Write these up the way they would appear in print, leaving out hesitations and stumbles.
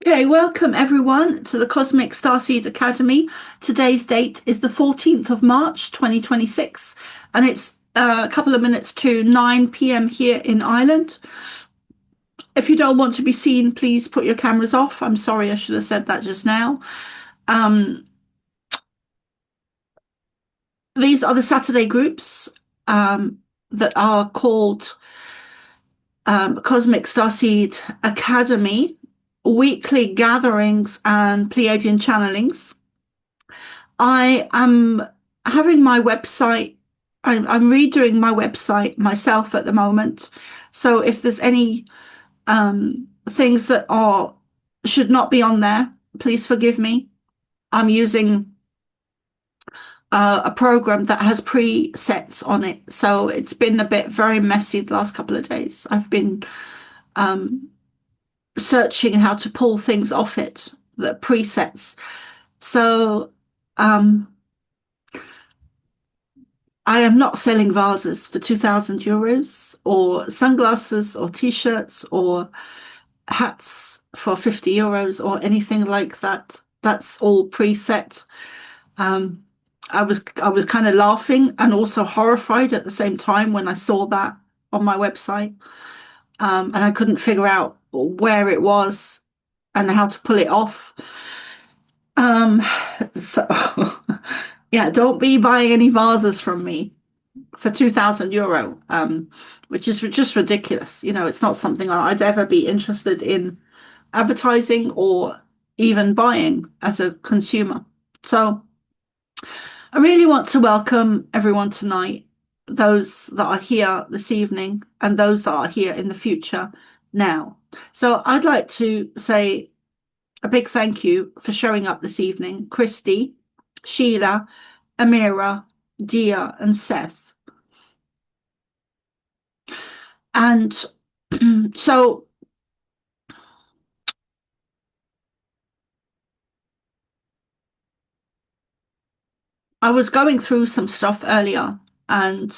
Okay, welcome everyone to the Cosmic Starseed Academy. Today's date is the 14th of March 2026, and it's a couple of minutes to 9 p.m. here in Ireland. If you don't want to be seen, please put your cameras off. I'm sorry, I should have said that just now. Um, these are the Saturday groups that are called Cosmic Starseed Academy, weekly gatherings and Pleiadian channelings. I am having my website, I'm redoing my website myself at the moment. So if there's any things that are should not be on there, please forgive me. I'm using a program that has presets on it. So it's been a bit very messy the last couple of days. I've been searching how to pull things off it, the presets. So I am not selling vases for 2,000 euros or sunglasses or t-shirts or hats for 50 euros or anything like that. That's all preset. I was kind of laughing and also horrified at the same time when I saw that on my website. And I couldn't figure out where it was and how to pull it off. So yeah, don't be buying any vases from me for 2,000 euro, which is just ridiculous. You know, it's not something I'd ever be interested in advertising or even buying as a consumer. So I really want to welcome everyone tonight, those that are here this evening and those that are here in the future now. So I'd like to say a big thank you for showing up this evening, Christy, Sheila, Amira, Dia, and Seth. And so I was going through some stuff earlier, and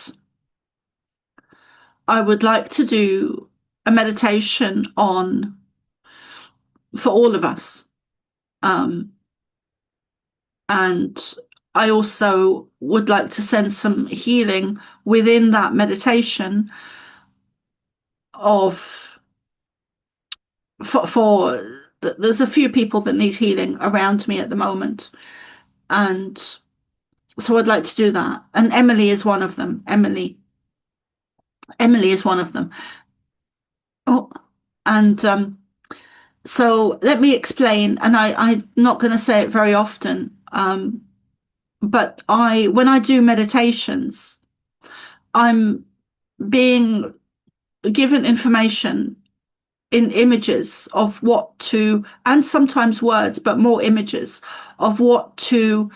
I would like to do a meditation on for all of us. Um, and I also would like to send some healing within that meditation of for there's a few people that need healing around me at the moment. And so I'd like to do that. And Emily is one of them. Emily is one of them. Oh, and so let me explain, and I'm not going to say it very often, but when I do meditations, I'm being given information in images of what to, and sometimes words, but more images of what to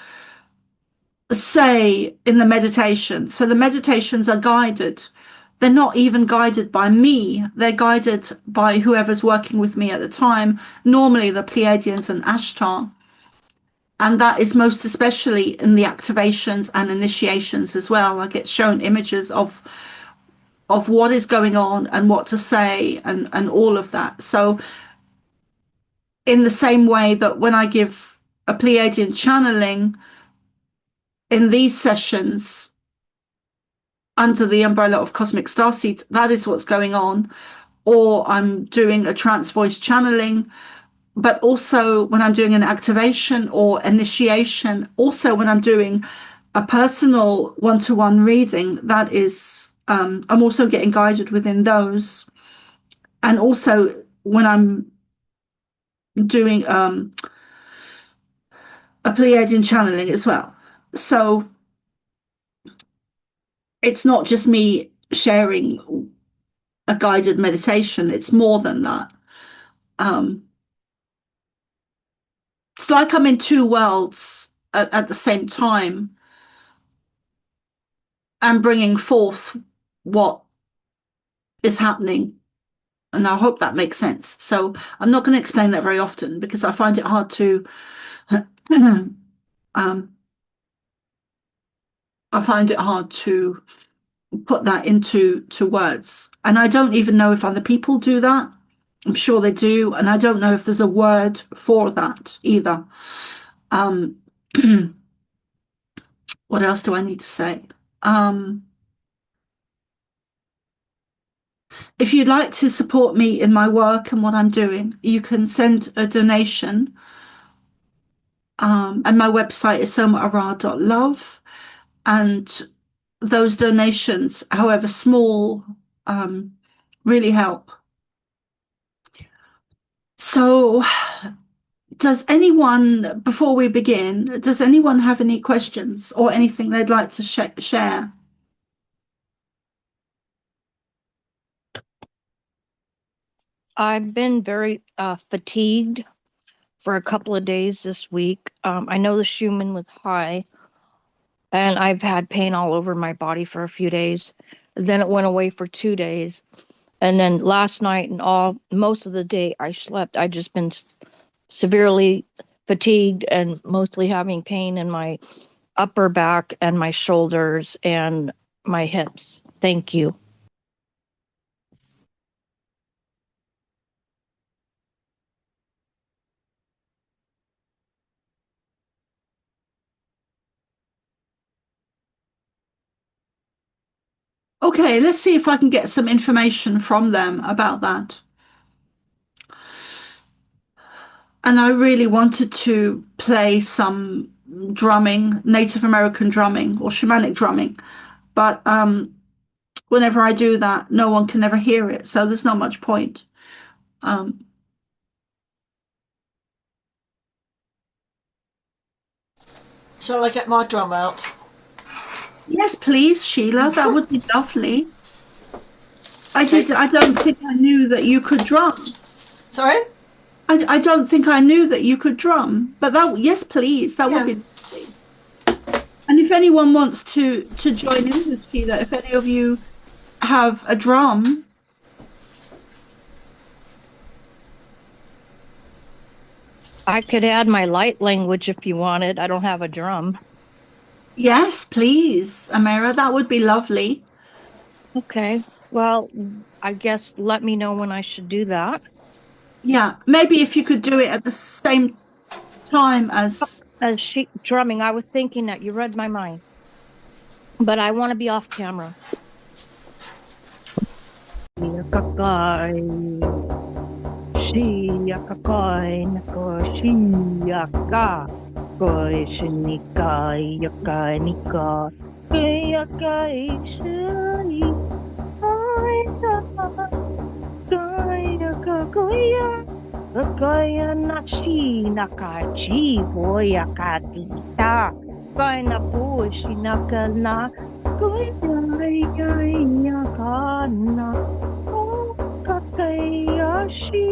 say in the meditation. So the meditations are guided. They're not even guided by me. They're guided by whoever's working with me at the time, normally the Pleiadians and Ashtar. And that is most especially in the activations and initiations as well. I get shown images of what is going on and what to say and all of that. So in the same way that when I give a Pleiadian channeling in these sessions, under the umbrella of Cosmic Starseed, that is what's going on. Or I'm doing a trance voice channeling, but also when I'm doing an activation or initiation, also when I'm doing a personal one-to-one reading, that is, I'm also getting guided within those. And also when I'm doing a Pleiadian channeling as well. So it's not just me sharing a guided meditation, it's more than that. It's like I'm in two worlds at the same time and bringing forth what is happening. And I hope that makes sense. So I'm not going to explain that very often because I find it hard to, um, I find it hard to put that into words. And I don't even know if other people do that. I'm sure they do, and I don't know if there's a word for that either. Um, what else do I need to say? Um, if you'd like to support me in my work and what I'm doing, you can send a donation. And my website is somaarah.love. And those donations, however small, really help. So, before we begin, does anyone have any questions or anything they'd like to share? I've been very fatigued for a couple of days this week. I know the Schumann was high, and I've had pain all over my body for a few days. Then it went away for 2 days, and then last night and most of the day I slept. I just been severely fatigued and mostly having pain in my upper back and my shoulders and my hips. Thank you. Okay, let's see if I can get some information from them about that. And I really wanted to play some drumming, Native American drumming or shamanic drumming, but whenever I do that, no one can ever hear it, so there's not much point. Um, Shall I get my drum out? yes, please, Sheila, that would be lovely. Okay. I don't think I knew that you could drum. Sorry? I don't think I knew that you could drum, but yes, please, that would Yeah. be lovely. And if anyone wants to join in with Sheila, if any of you have a drum, I could add my light language if you wanted. I don't have a drum. yes, please, Amira, that would be lovely. Okay. Well, I guess let me know when I should do that. Yeah, maybe if you could do it at the same time as. As she drumming, I was thinking that you read my mind, but I want to be off camera. Kaya na shi nakachi voya katita. Kaya na po sinakana. Kaya ya kana. Kakaya shi.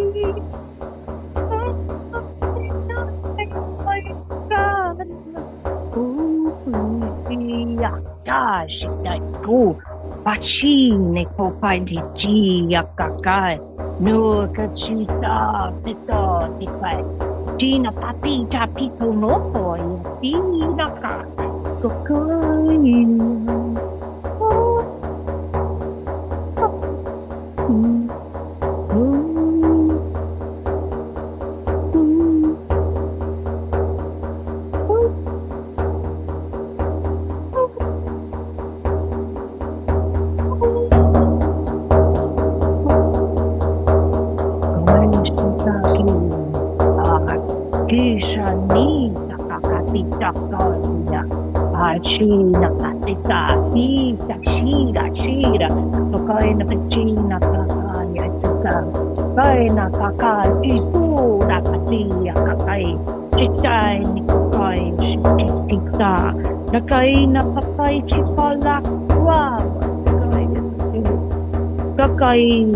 Pachine kopadichi yakakai. No kachita pito tikai. Tina papita pito no poi. Tina ka. Kokai. China, Patica, Pita, Shira, Tokaina, Pachina, Kakaya, Sita, Kaina, Kakai, Situra, Katia, Kakai, Chitai, Nikokai, Shikita, Nakaina, Kakai, Chipala, Wow, Kakai.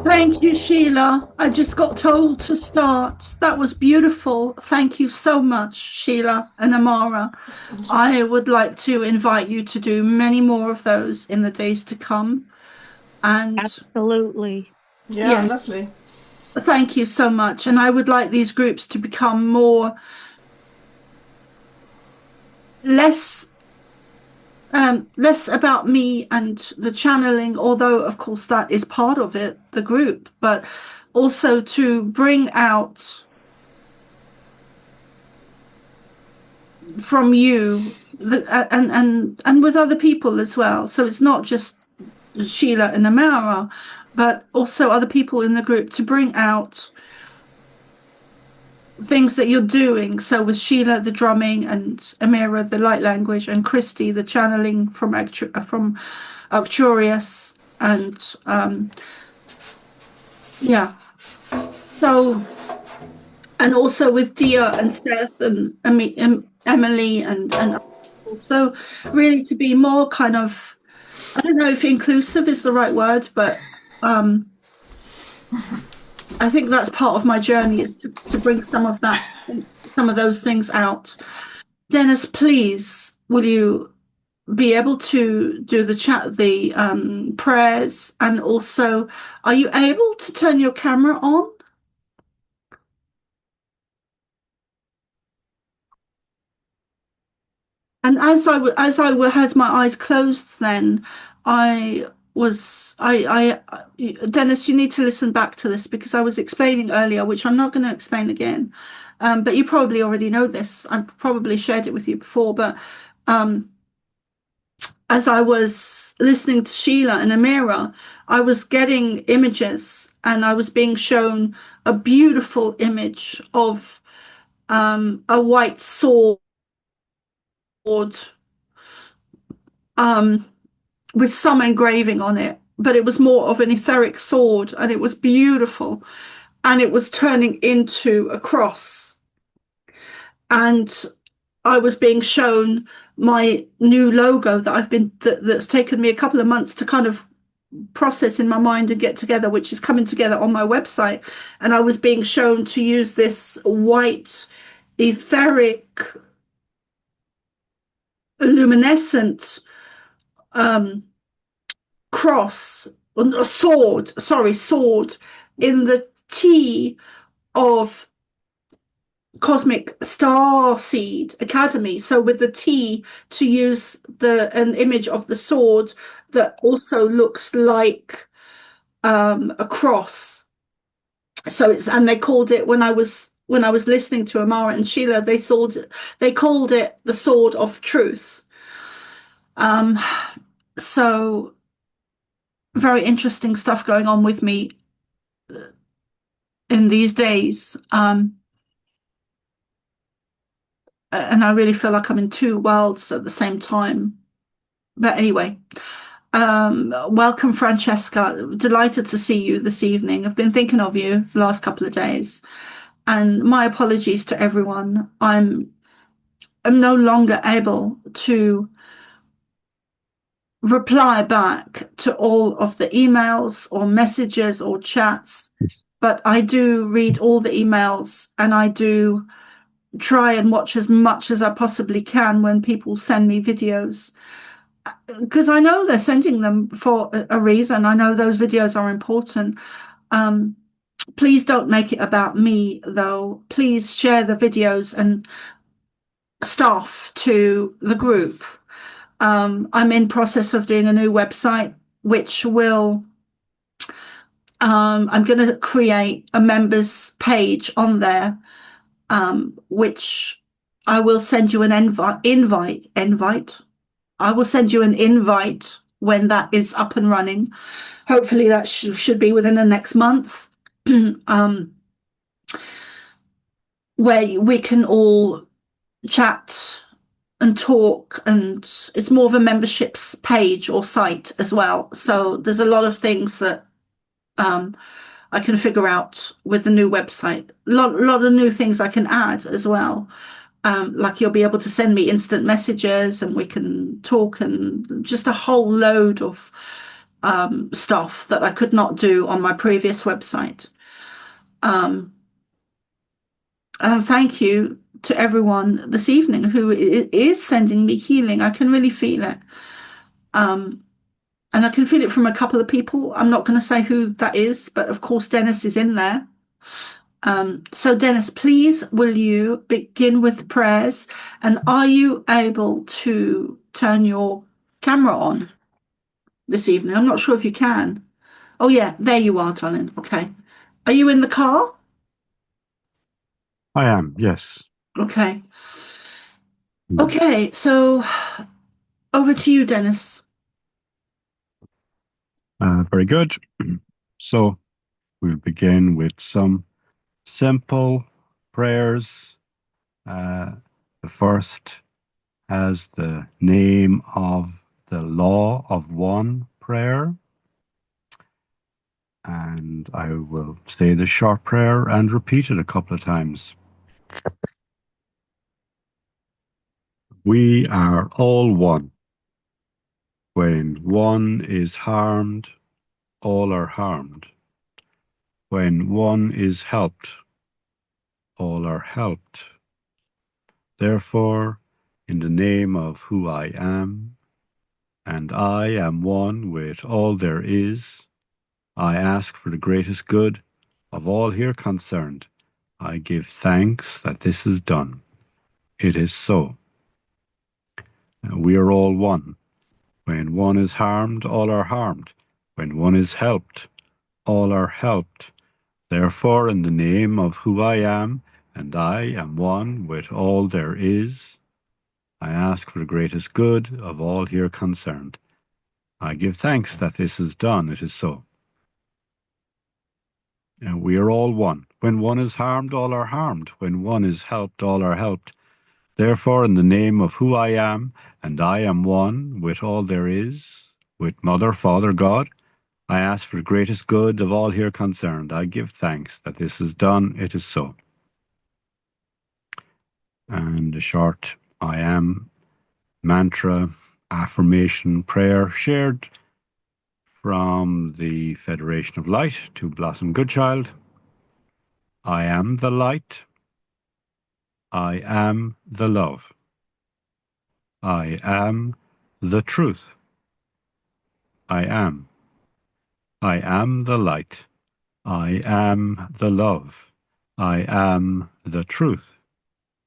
Thank you, Sheila. I just got told to start. That was beautiful. Thank you so much, Sheila and ARah. I would like to invite you to do many more of those in the days to come. And Absolutely. Yeah, yes, lovely. thank you so much. And I would like these groups to become less about me and the channeling, although of course that is part of it, the group, but also to bring out from you and with other people as well. So it's not just Sheila and ARah, but also other people in the group to bring out things that you're doing. So with Sheila, the drumming, and ARah, the light language, and Christy, the channeling from Arcturus, and yeah. So, and also with Dia and Seth and Emily and so really to be more kind of, I don't know if inclusive is the right word, but I think that's part of my journey is to bring some of those things out. Dennis, please, will you be able to do the prayers, and also, are you able to turn your camera on? And as I had my eyes closed, then Dennis, you need to listen back to this because I was explaining earlier, which I'm not going to explain again. But you probably already know this. I've probably shared it with you before, but as I was listening to Sheila and ARah, I was getting images and I was being shown a beautiful image of a white sword with some engraving on it, but it was more of an etheric sword and it was beautiful and it was turning into a cross. And I was being shown my new logo that's taken me a couple of months to kind of process in my mind and get together, which is coming together on my website. And I was being shown to use this white etheric luminescent cross, sword in the T of Cosmic Starseed Academy. So with the T, to use an image of the sword that also looks like a cross. So and they called it, when I was listening to ARah and Sheila, they called it the Sword of Truth. So very interesting stuff going on with me in these days. And I really feel like I'm in two worlds at the same time. But anyway, welcome, Francesca. Delighted to see you this evening. I've been thinking of you the last couple of days. And my apologies to everyone. I'm no longer able to reply back to all of the emails or messages or chats, but I do read all the emails and I do try and watch as much as I possibly can when people send me videos, because I know they're sending them for a reason. I know those videos are important. Please don't make it about me, though. Please share the videos and stuff to the group. I'm in process of doing a new website, which will, I'm going to create a members page on there, which I will send you an invite. I will send you an invite when that is up and running. Hopefully that should be within the next month, where we can all chat and talk, and it's more of a memberships page or site as well. So there's a lot of things that I can figure out with the new website. Lot of new things I can add as well. Like you'll be able to send me instant messages and we can talk, and just a whole load of stuff that I could not do on my previous website. And thank you to everyone this evening who is sending me healing. I can really feel it. And I can feel it from a couple of people. I'm not going to say who that is, but of course Dennis is in there. So Dennis, please will you begin with prayers, and are you able to turn your camera on this evening? I'm not sure if you can. Oh yeah, there you are, darling. Okay. Are you in the car? I am, yes. Okay. Okay, so over to you, Dennis. Very good. So we'll begin with some simple prayers. The first has the name of the Law of One prayer. And I will say the short prayer and repeat it a couple of times. We are all one. When one is harmed, all are harmed. When one is helped, all are helped. Therefore, in the name of who I am, and I am one with all there is, I ask for the greatest good of all here concerned. I give thanks that this is done. It is so. We are all one. When one is harmed, all are harmed. When one is helped, all are helped. Therefore, in the name of who I am, and I am one with all there is, I ask for the greatest good of all here concerned. I give thanks that this is done. It is so. And we are all one. When one is harmed, all are harmed. When one is helped, all are helped. Therefore, in the name of who I am, and I am one with all there is, with Mother, Father, God, I ask for the greatest good of all here concerned. I give thanks that this is done. It is so. And a short I am mantra, affirmation, prayer shared from the Federation of Light to Blossom Goodchild. I am the light. I am the love. I am the truth. I am. I am the light. I am the love. I am the truth.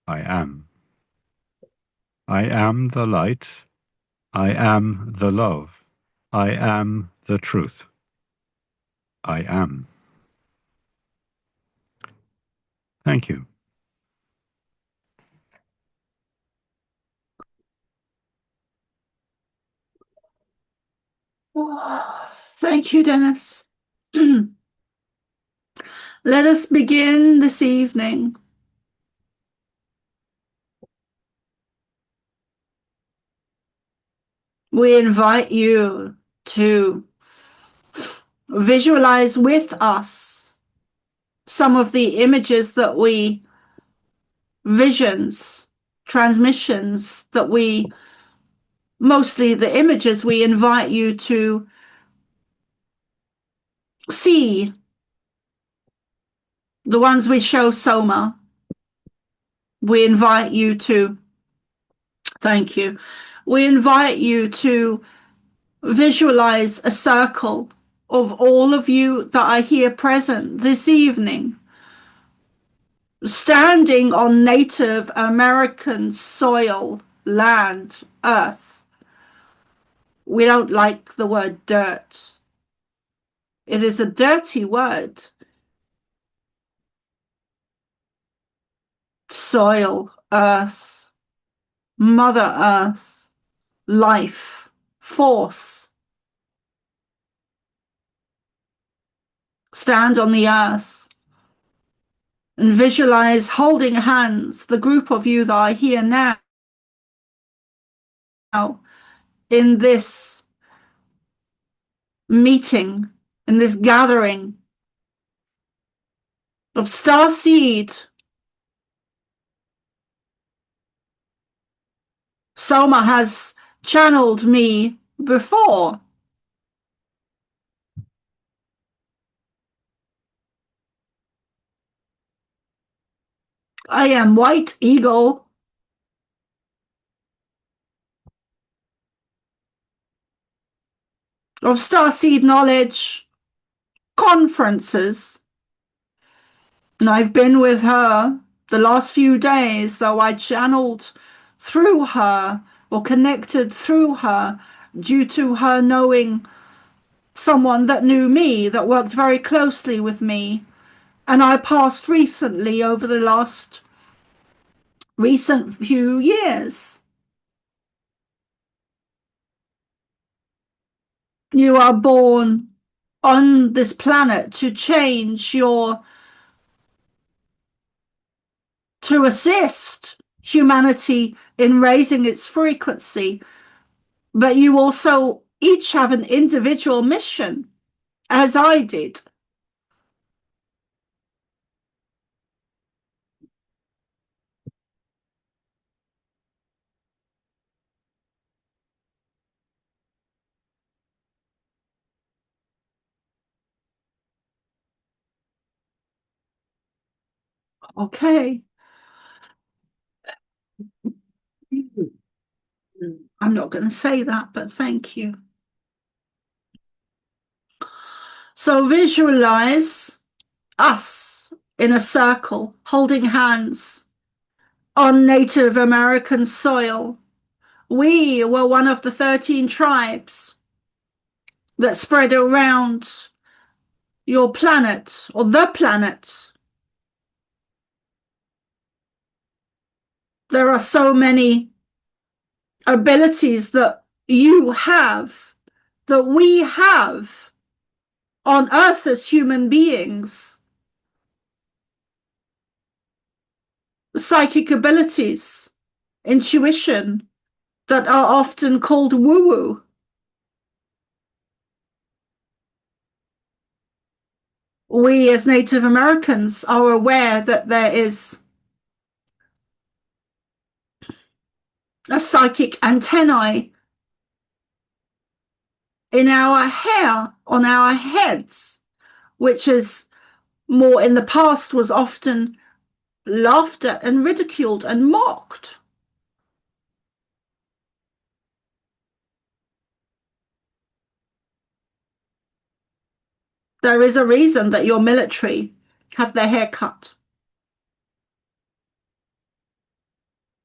I am. I am the light. I am the love. I am the truth. I am. Thank you. Thank you, Dennis. Let us begin this evening. We invite you to visualize with us some of the images that visions, transmissions that we mostly the images, we invite you to see the ones we show Soma. We invite you to, thank you, we invite you to visualize a circle of all of you that are here present this evening, standing on Native American soil, land, earth. We don't like the word dirt. It is a dirty word. Soil, earth, Mother Earth, life, force. Stand on the earth and visualize holding hands, the group of you that are here now in this meeting, in this gathering of Starseed. Soma has channeled me before. I am White Eagle. Of Starseed Knowledge conferences. And I've been with her the last few days, though I channeled through her or connected through her due to her knowing someone that knew me, that worked very closely with me. And I passed recently over the recent few years. You are born on this planet to change to assist humanity in raising its frequency, but you also each have an individual mission, as I did. Okay. I'm not going to say that, but thank you. So visualize us in a circle, holding hands on Native American soil. We were one of the 13 tribes that spread around your planet, or the planet. There are so many abilities that you have, that we have on Earth as human beings. Psychic abilities, intuition, that are often called woo-woo. We as Native Americans are aware that there is a psychic antennae in our hair, on our heads, which is more in the past was often laughed at and ridiculed and mocked. There is a reason that your military have their hair cut,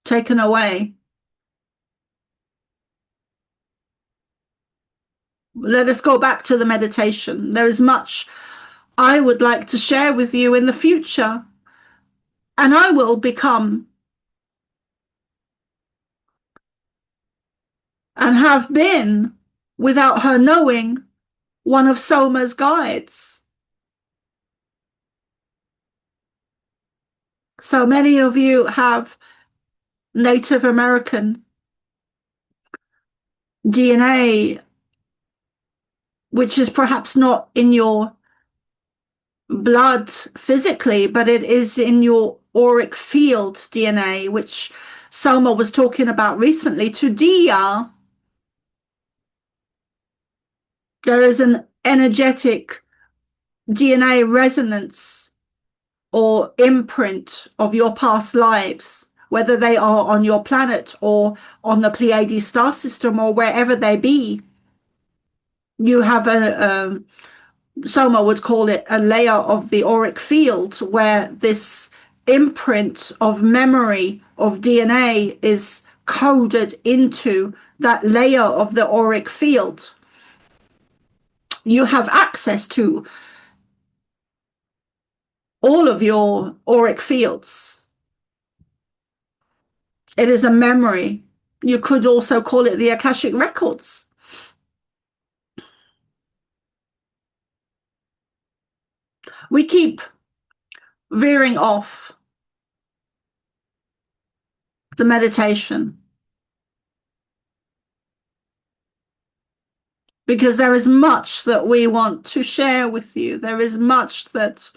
taken away. Let us go back to the meditation. There is much I would like to share with you in the future, and I will become and have been, without her knowing, one of Soma's guides. So many of you have Native American DNA, which is perhaps not in your blood physically, but it is in your auric field DNA, which Soma was talking about recently to Dia. There is an energetic DNA resonance or imprint of your past lives, whether they are on your planet or on the Pleiadian star system or wherever they be. You have Soma would call it a layer of the auric field where this imprint of memory of DNA is coded into that layer of the auric field. You have access to all of your auric fields. It is a memory. You could also call it the Akashic Records. We keep veering off the meditation because there is much that we want to share with you. There is much that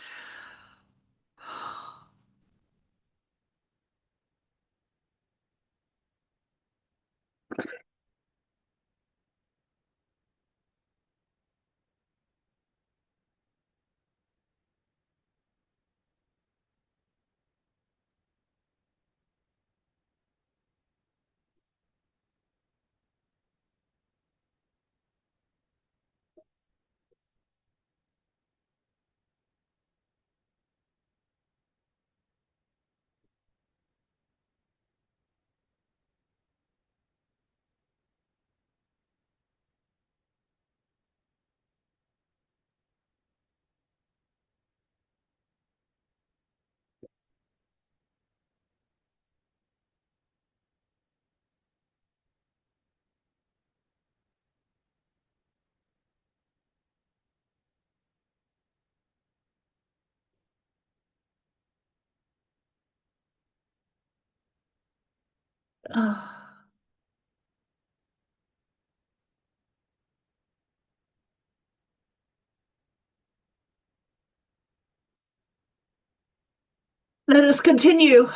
let us continue.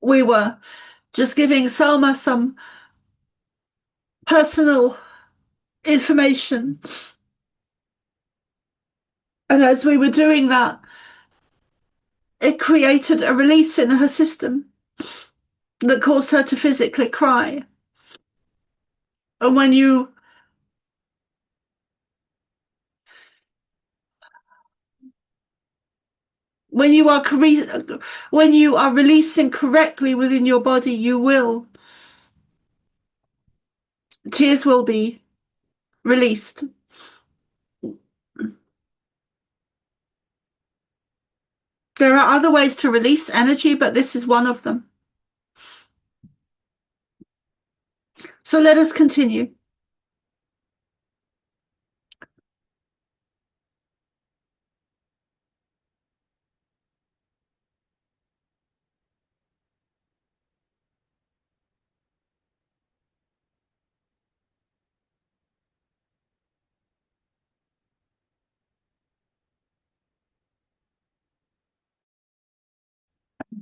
We were just giving Soma some personal information. And as we were doing that, it created a release in her system that caused her to physically cry. And when you are releasing correctly within your body, tears will be released. There are other ways to release energy, but this is one of them. So let us continue.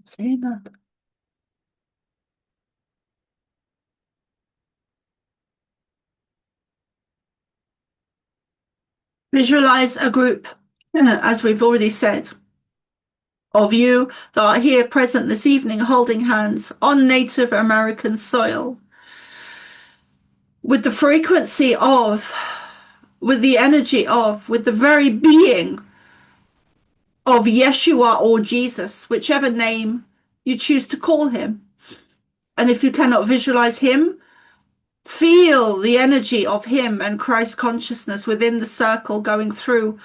Say that. Visualize a group, as we've already said, of you that are here present this evening holding hands on Native American soil with the frequency of, with the energy of, with the very being of Yeshua or Jesus, whichever name you choose to call him. And if you cannot visualize him, feel the energy of him and Christ consciousness within the circle going through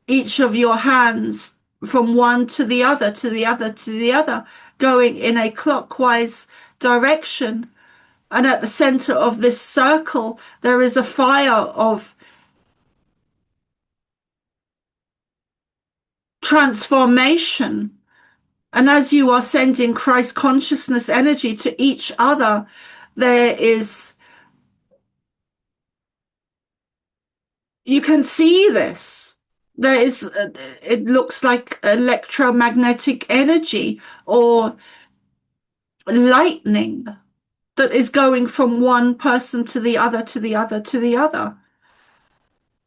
each of your hands from one to the other, to the other, to the other, going in a clockwise direction. And at the center of this circle, there is a fire of transformation. And as you are sending Christ consciousness energy to each other, you can see this. It looks like electromagnetic energy or lightning that is going from one person to the other, to the other, to the other.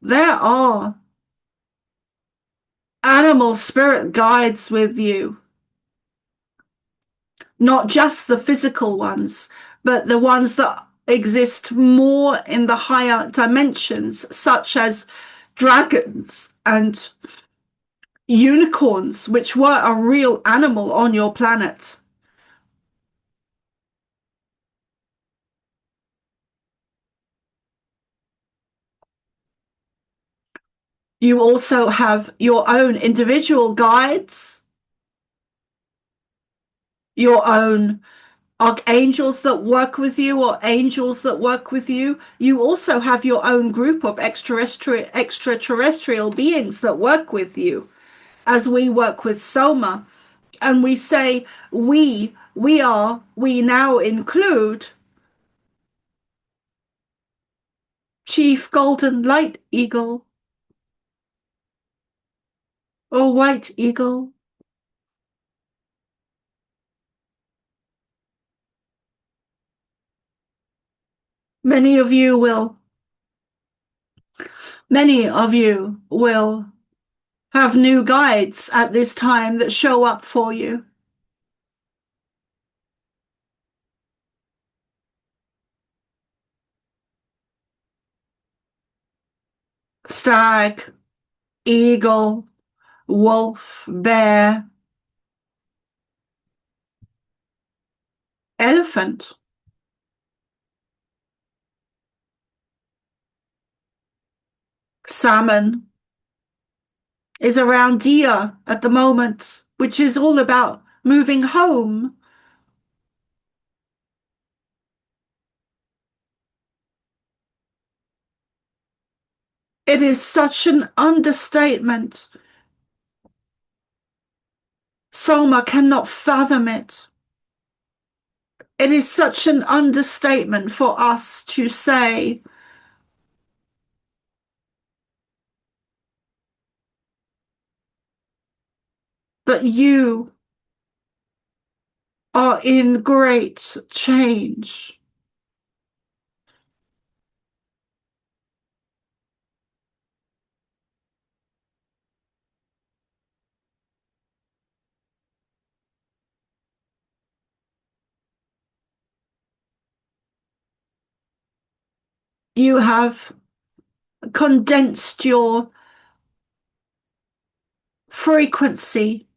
There are animal spirit guides with you. Not just the physical ones, but the ones that exist more in the higher dimensions, such as dragons and unicorns, which were a real animal on your planet. You also have your own individual guides, your own archangels that work with you or angels that work with you. You also have your own group of extraterrestrial beings that work with you, as we work with Soma. And we say we now include Chief Golden Light Eagle or White Eagle. Many of you will have new guides at this time that show up for you. Stag, eagle, wolf, bear, elephant. Salmon is around deer at the moment, which is all about moving home. It is such an understatement. Soma cannot fathom it. It is such an understatement for us to say that you are in great change. You have condensed your frequency.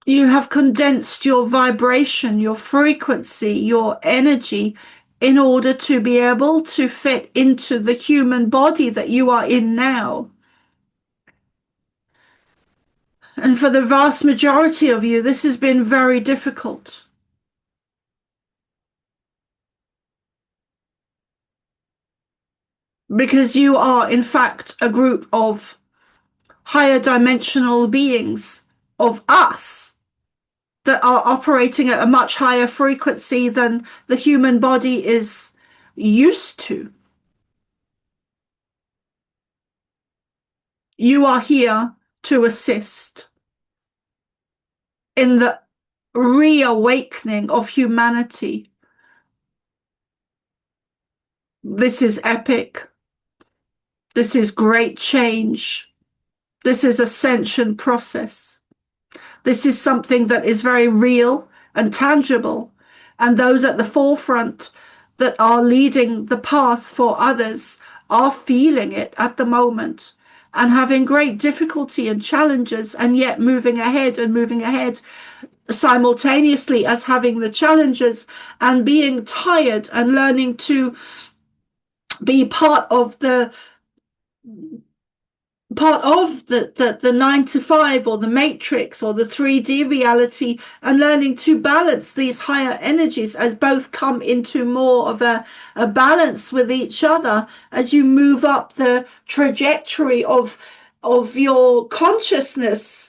You have condensed your vibration, your frequency, your energy in order to be able to fit into the human body that you are in now. And for the vast majority of you, this has been very difficult. Because you are, in fact, a group of higher dimensional beings, of us, that are operating at a much higher frequency than the human body is used to. You are here to assist in the reawakening of humanity. This is epic. This is great change. This is ascension process. This is something that is very real and tangible. And those at the forefront that are leading the path for others are feeling it at the moment and having great difficulty and challenges, and yet moving ahead simultaneously as having the challenges and being tired and learning to be part of the 9 to 5 or the matrix or the 3D reality, and learning to balance these higher energies as both come into more of a balance with each other as you move up the trajectory of your consciousness.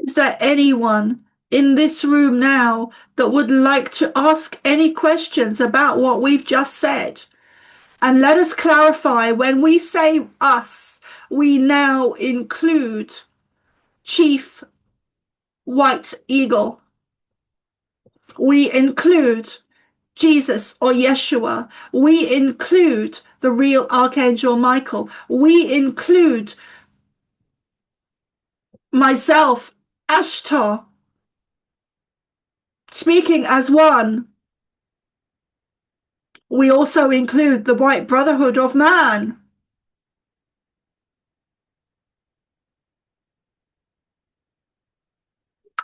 Is there anyone in this room now that would like to ask any questions about what we've just said. And let us clarify, when we say us, we now include Chief White Eagle. We include Jesus or Yeshua. We include the real Archangel Michael. We include myself, Ashtar, speaking as one. We also include the White Brotherhood of Man.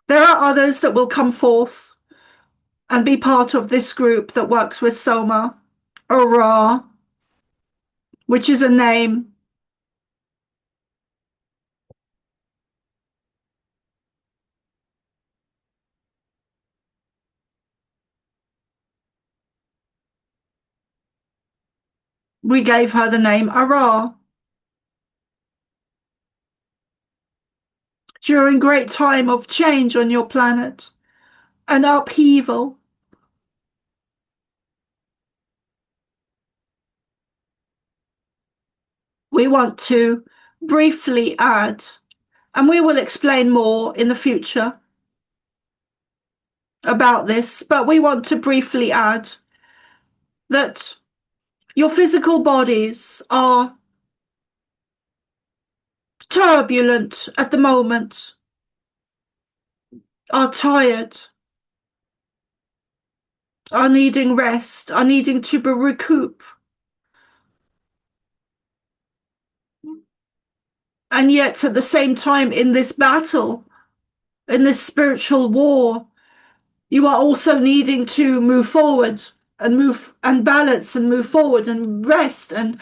There are others that will come forth and be part of this group that works with Soma, ARah, which is a name. We gave her the name ARah. During great time of change on your planet, an upheaval, we want to briefly add, and we will explain more in the future about this, but we want to briefly add that your physical bodies are turbulent at the moment, are tired, are needing rest, are needing to recoup. And yet at the same time, in this battle, in this spiritual war, you are also needing to move forward and move and balance and move forward and rest, and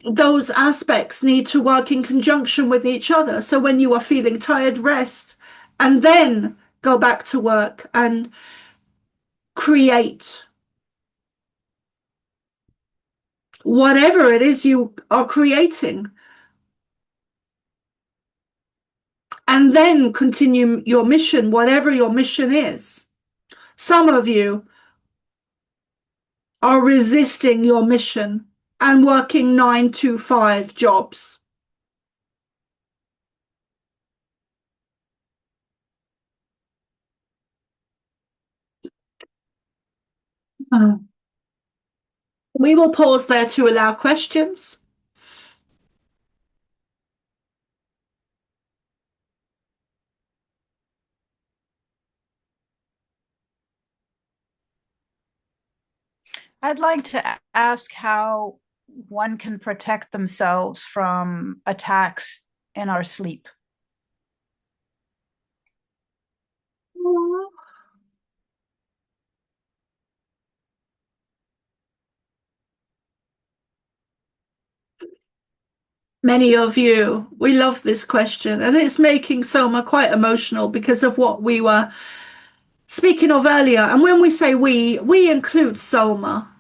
those aspects need to work in conjunction with each other. So when you are feeling tired, rest, and then go back to work and create whatever it is you are creating, and then continue your mission, whatever your mission is. Some of you are resisting your mission and working 9 to 5 jobs. We will pause there to allow questions. I'd like to ask how one can protect themselves from attacks in our sleep. Many of you, we love this question, and it's making Soma quite emotional because of what we were speaking of earlier. And when we say we include Soma.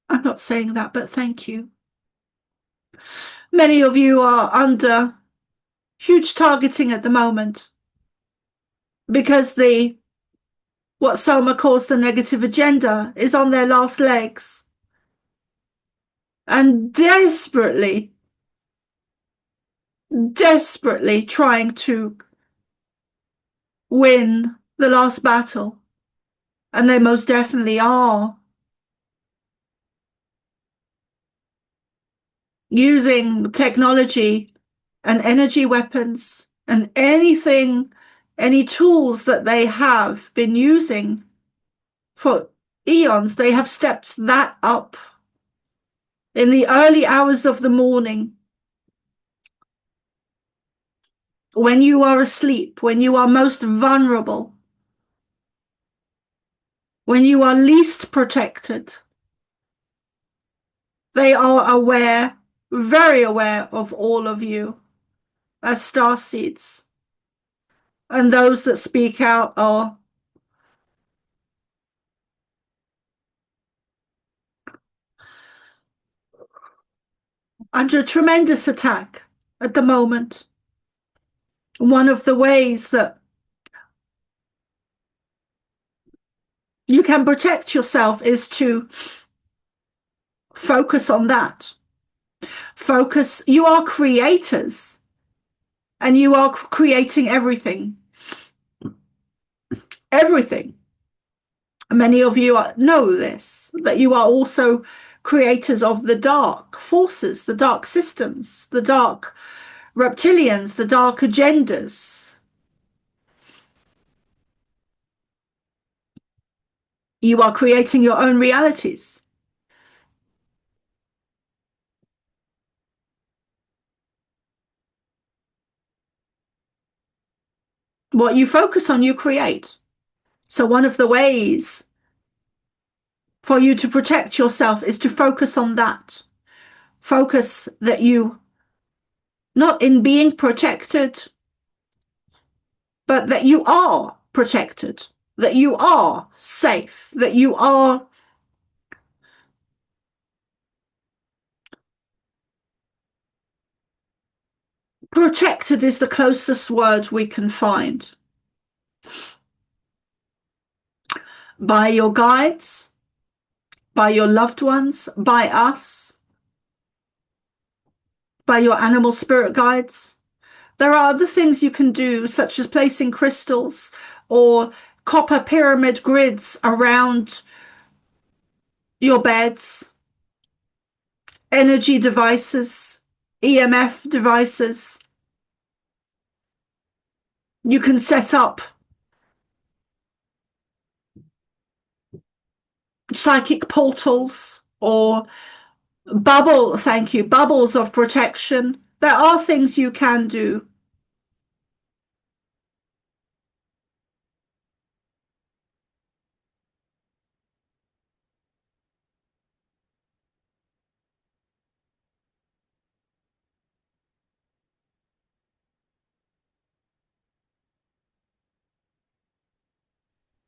I'm not saying that, but thank you. Many of you are under huge targeting at the moment because what Soma calls the negative agenda is on their last legs and desperately trying to win the last battle. And they most definitely are. Using technology and energy weapons and anything, any tools that they have been using for eons, they have stepped that up. In the early hours of the morning, when you are asleep, when you are most vulnerable, when you are least protected, they are aware, very aware of all of you as starseeds. And those that speak out are under a tremendous attack at the moment. One of the ways that you can protect yourself is to focus on that. Focus, you are creators, and you are creating everything. Everything. Many of you know this, that you are also creators of the dark forces, the dark systems, the dark reptilians, the dark agendas. You are creating your own realities. What you focus on, you create. So one of the ways for you to protect yourself is to focus on that. Focus that you, not in being protected, but that you are protected, that you are safe, that you are protected is the closest word we can find. By your guides, by your loved ones, by us, by your animal spirit guides. There are other things you can do, such as placing crystals or copper pyramid grids around your beds, energy devices, EMF devices. You can set up psychic portals or bubbles of protection. There are things you can do.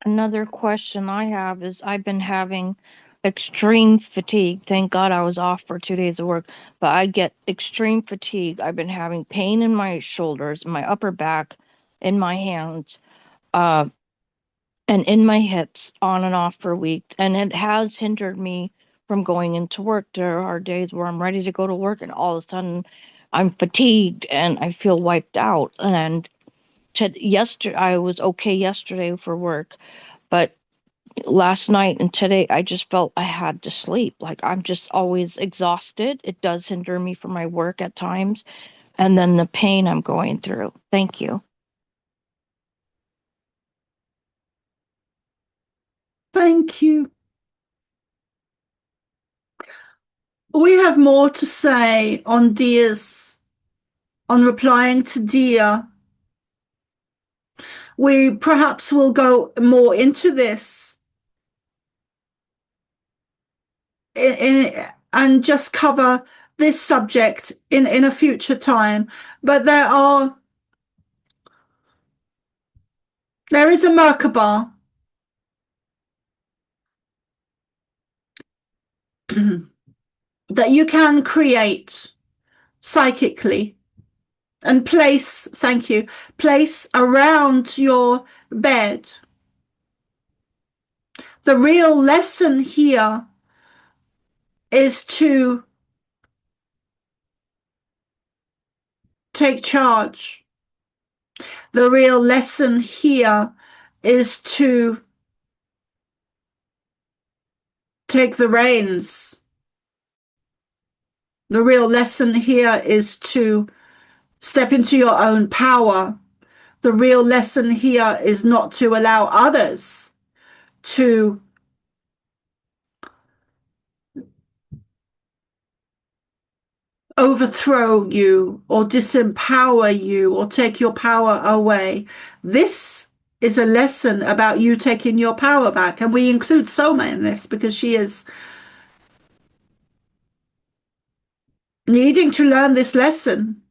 Another question I have is I've been having extreme fatigue. Thank God I was off for 2 days of work, but I get extreme fatigue. I've been having pain in my shoulders, my upper back, in my hands, uh, and in my hips on and off for weeks. And it has hindered me from going into work. There are days where I'm ready to go to work and all of a sudden I'm fatigued and I feel wiped out. And yesterday I was okay yesterday for work, but last night and today I just felt I had to sleep. Like I'm just always exhausted. It does hinder me from my work at times. And then the pain I'm going through. Thank you. Thank you. We have more to say on replying to Dia. We perhaps will go more into this and just cover this subject in a future time. But there is a Merkaba that you can create psychically and place around your bed. The real lesson here is to take charge. The real lesson here is to take the reins. The real lesson here is to step into your own power. The real lesson here is not to allow others to overthrow you or disempower you or take your power away. This is a lesson about you taking your power back. And we include Soma in this because she is needing to learn this lesson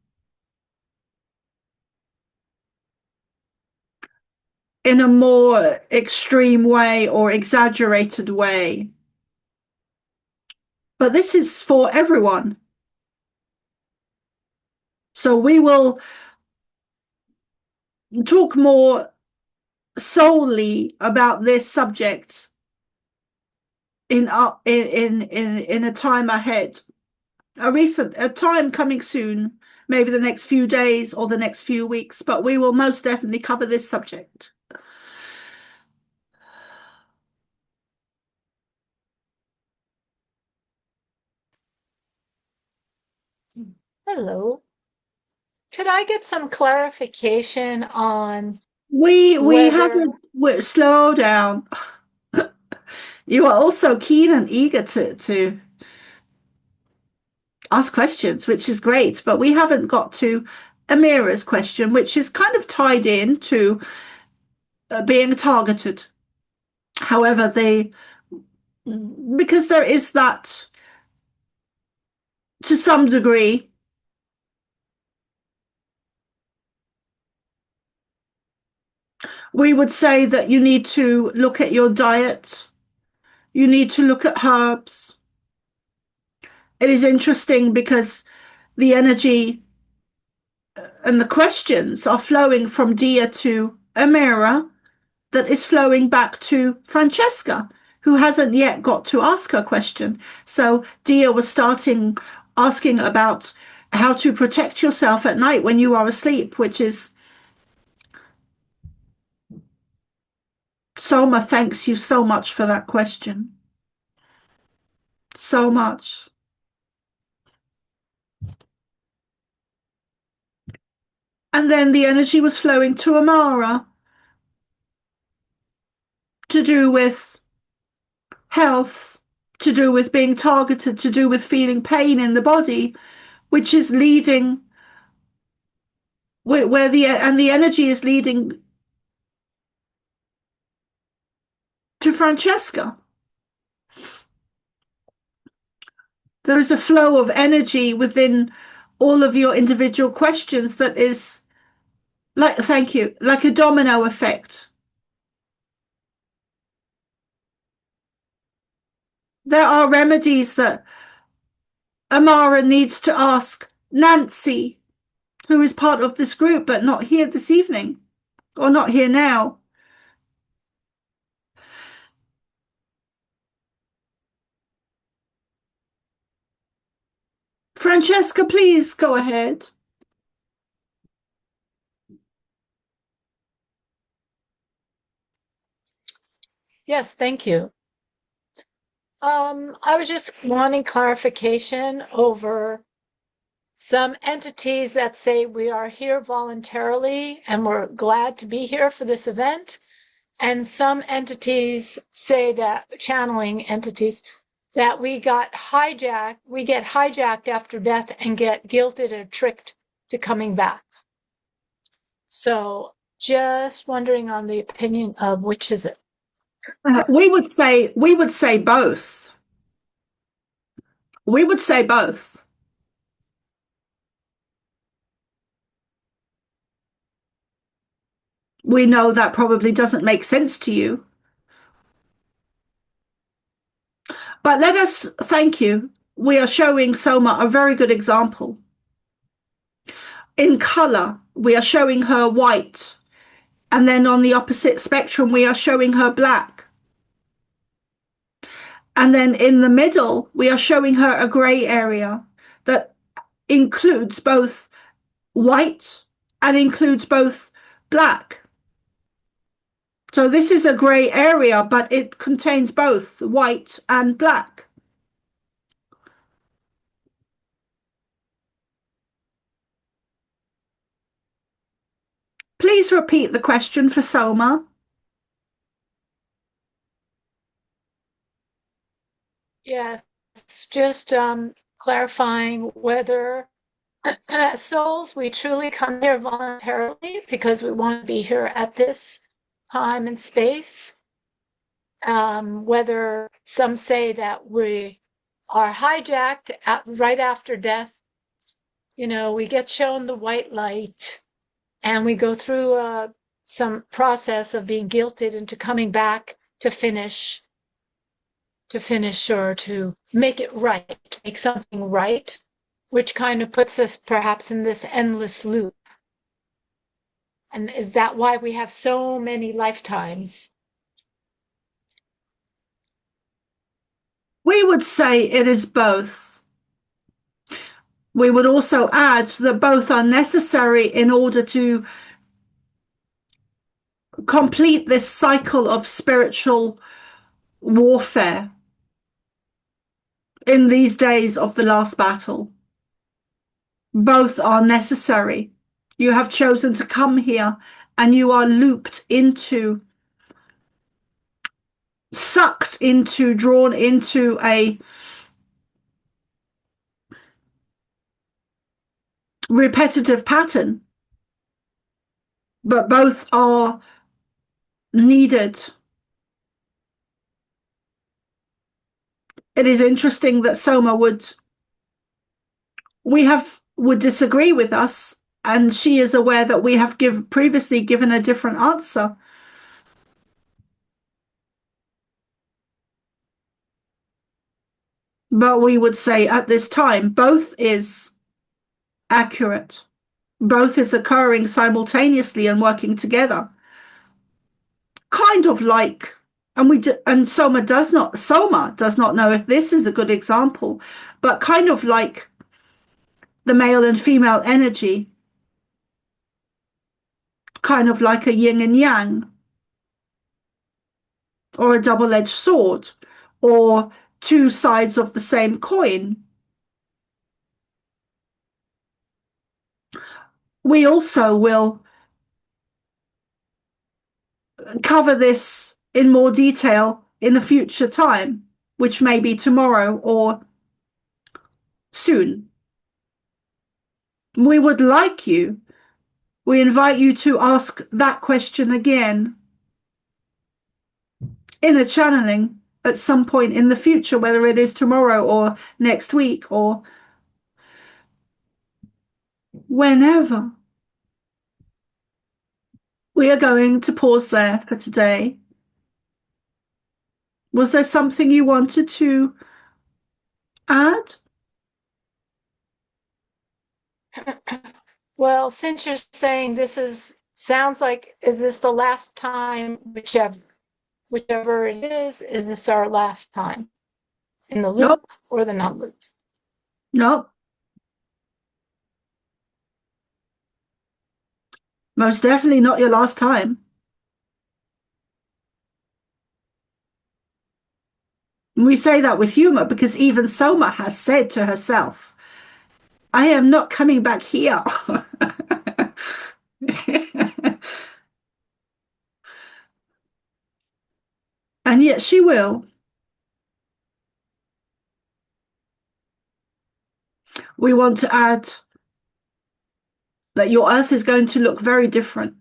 in a more extreme way or exaggerated way. But this is for everyone. So we will talk more solely about this subject in a time ahead, a time coming soon, maybe the next few days or the next few weeks, but we will most definitely cover this subject. Hello. Could I get some clarification on We whether slow down. You are also keen and eager to ask questions, which is great, but we haven't got to ARah's question, which is kind of tied in to being targeted. However, because there is that to some degree, we would say that you need to look at your diet. You need to look at herbs. It is interesting because the energy and the questions are flowing from Dia to ARah that is flowing back to Francesca, who hasn't yet got to ask her question. So Dia was asking about how to protect yourself at night when you are asleep, which is Soma, thanks you so much for that question. So much. And then the energy was flowing to ARah to do with health, to do with being targeted, to do with feeling pain in the body, which is leading where the energy is leading to Francesca. There is a flow of energy within all of your individual questions that is like, thank you, like a domino effect. There are remedies that ARah needs to ask Nancy, who is part of this group but not here this evening, or not here now. Francesca, please go ahead. Yes, thank you. I was just wanting clarification over some entities that say we are here voluntarily and we're glad to be here for this event. And some entities say that, channeling entities, that we get hijacked after death and get guilted or tricked to coming back. So just wondering on the opinion of which is it? We would say both. We would say both. We know that probably doesn't make sense to you. But let us thank you. We are showing Soma a very good example. In color, we are showing her white. And then on the opposite spectrum, we are showing her black. And then in the middle, we are showing her a gray area that includes both white and includes both black. So this is a gray area, but it contains both white and black. Please repeat the question for Soma. Yes, just clarifying whether as souls we truly come here voluntarily because we want to be here at this time and space. Whether some say that we are hijacked right after death. You know, we get shown the white light and we go through some process of being guilted into coming back to finish or to make it right, make something right which kind of puts us perhaps in this endless loop. And is that why we have so many lifetimes? We would say it is both. We would also add that both are necessary in order to complete this cycle of spiritual warfare in these days of the last battle. Both are necessary. You have chosen to come here and you are looped into, sucked into, drawn into a repetitive pattern. But both are needed. It is interesting that Soma would disagree with us, and she is aware that we have previously given a different answer. But we would say at this time, both is accurate. Both is occurring simultaneously and working together. Kind of like, and Soma does not know if this is a good example, but kind of like the male and female energy, kind of like a yin and yang, or a double-edged sword, or two sides of the same coin. We also will cover this in more detail in a future time, which may be tomorrow or soon. We invite you to ask that question again in a channeling at some point in the future, whether it is tomorrow or next week or whenever. We are going to pause there for today. Was there something you wanted to add? Well, since you're saying sounds like, is this the last time, whichever it is this our last time in the loop Nope. or the not loop? Nope. Most definitely not your last time. We say that with humor because even Soma has said to herself, I am not coming back here. And yet she will. We want to add that your Earth is going to look very different.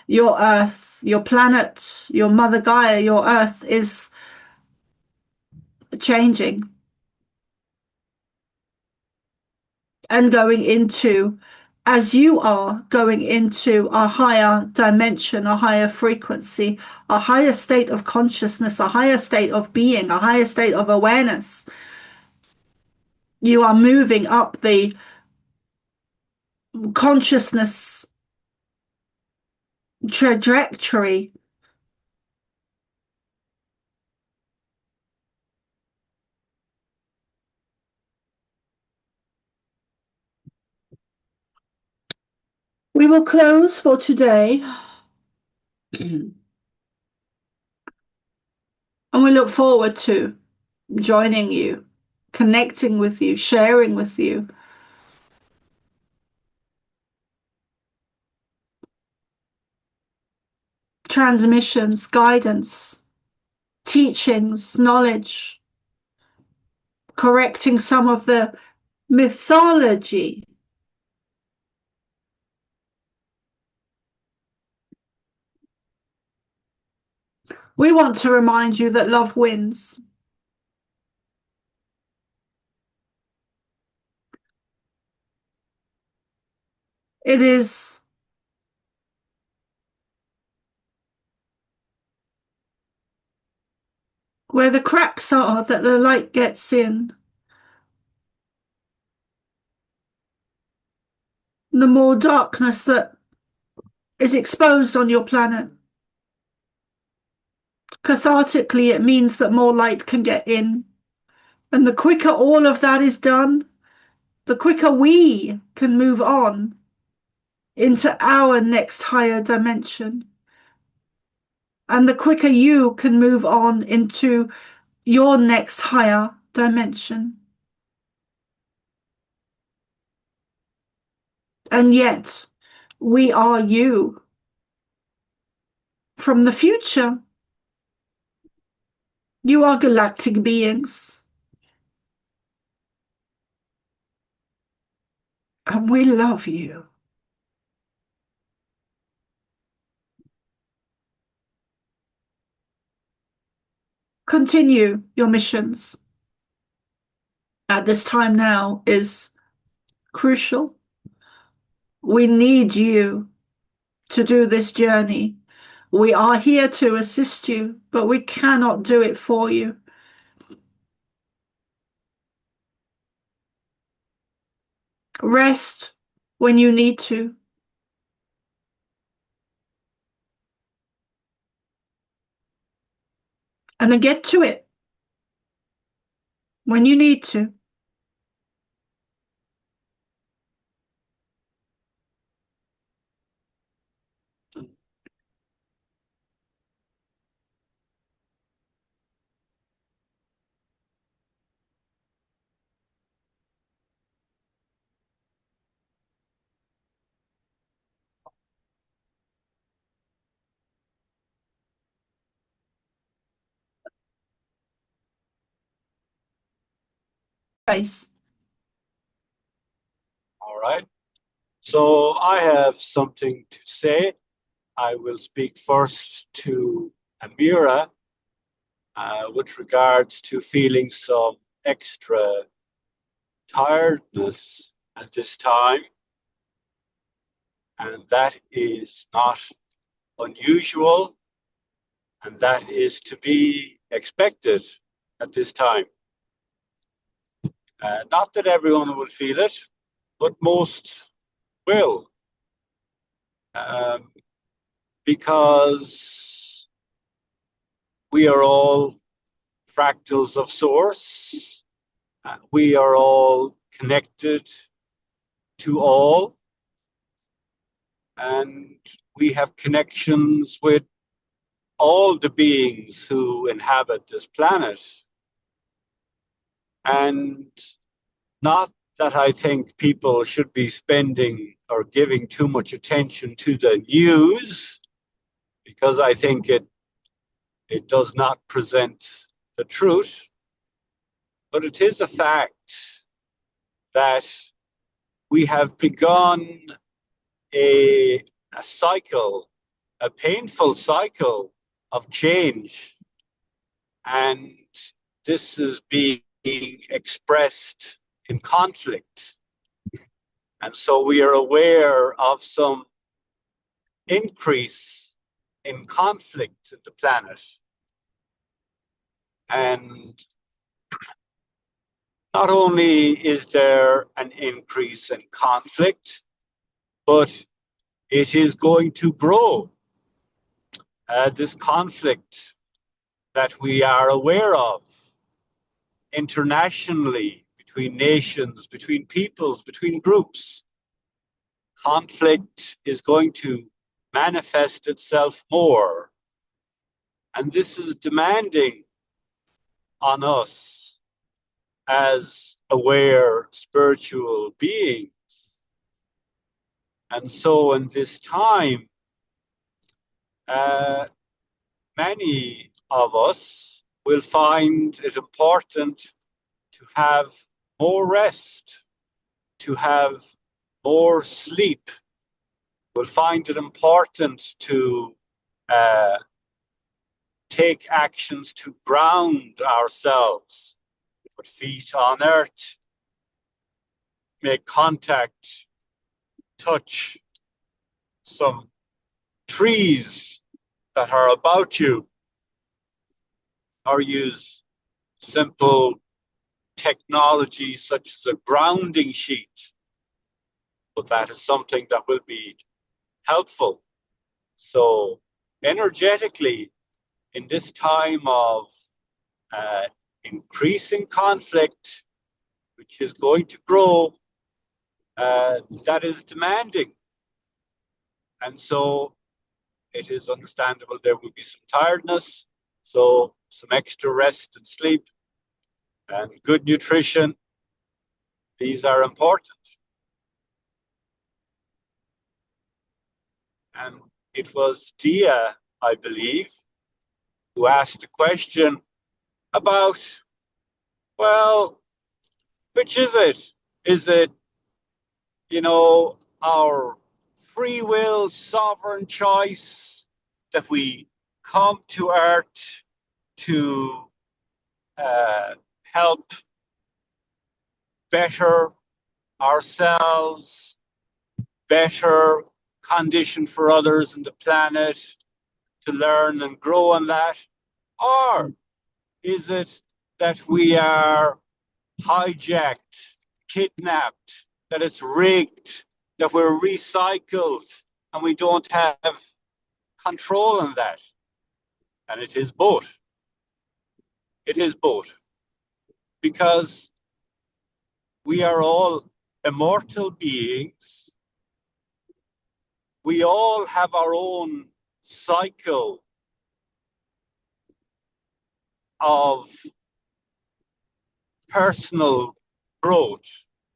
Your Earth, your planet, your Mother Gaia, your Earth is changing and going into, as you are going into a higher dimension, a higher frequency, a higher state of consciousness, a higher state of being, a higher state of awareness. You are moving up the consciousness trajectory. We will close for today. And we look forward to joining you, connecting with you, sharing with you. Transmissions, guidance, teachings, knowledge, correcting some of the mythology. We want to remind you that love wins. It is where the cracks are that the light gets in. the more darkness that is exposed on your planet. Cathartically, it means that more light can get in. And the quicker all of that is done, the quicker we can move on into our next higher dimension. And the quicker you can move on into your next higher dimension. And yet, we are you from the future. You are galactic beings. And we love you. Continue your missions. At this time now is crucial. We need you to do this journey. We are here to assist you, but we cannot do it for you. Rest when you need to. And then get to it when you need to. Face. All right. So I have something to say. I will speak first to Amira with regards to feeling some extra tiredness at this time. And that is not unusual, and that is to be expected at this time. Not that everyone will feel it, but most will. Because we are all fractals of source. We are all connected to all. And we have connections with all the beings who inhabit this planet. And not that I think people should be spending or giving too much attention to the news, because I think it does not present the truth. But it is a fact that we have begun a cycle, a painful cycle of change. And this is being expressed in conflict. And so we are aware of some increase in conflict in the planet. And not only is there an increase in conflict, but it is going to grow. This conflict that we are aware of internationally, between nations, between peoples, between groups, conflict is going to manifest itself more. And this is demanding on us as aware spiritual beings. And so in this time, many of us will find it important to have more rest, to have more sleep. We'll find it important to take actions to ground ourselves, put feet on earth, make contact, touch some trees that are about you, or use simple technology such as a grounding sheet but that is something that will be helpful. So energetically, in this time of increasing conflict, which is going to grow, that is demanding. And so it is understandable there will be some tiredness, so some extra rest and sleep and good nutrition. These are important. And it was Dia, I believe, who asked a question about, well, which is it? Is it, our free will, sovereign choice that we come to Earth to help better ourselves, better condition for others on the planet, to learn and grow on that? Or is it that we are hijacked, kidnapped, that it's rigged, that we're recycled, and we don't have control on that? And it is both. It is both. Because we are all immortal beings. We all have our own cycle of personal growth.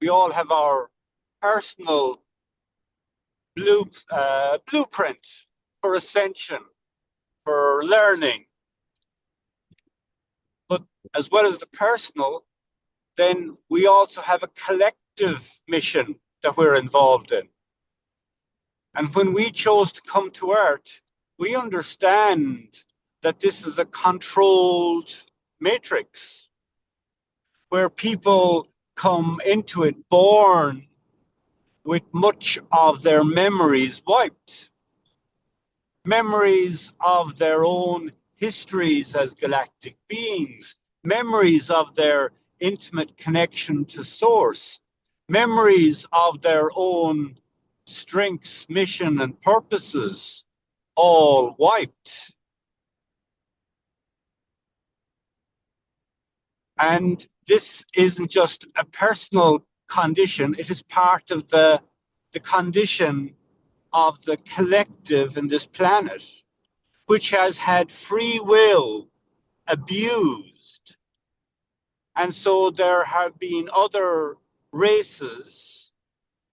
We all have our personal blueprint for ascension, for learning. But as well as the personal, then we also have a collective mission that we're involved in. And when we chose to come to Earth, we understand that this is a controlled matrix where people come into it born with much of their memories wiped. Memories of their own histories as galactic beings, memories of their intimate connection to Source, memories of their own strengths, mission, and purposes, all wiped. And this isn't just a personal condition, it is part of the condition of the collective in this planet, which has had free will abused. And so there have been other races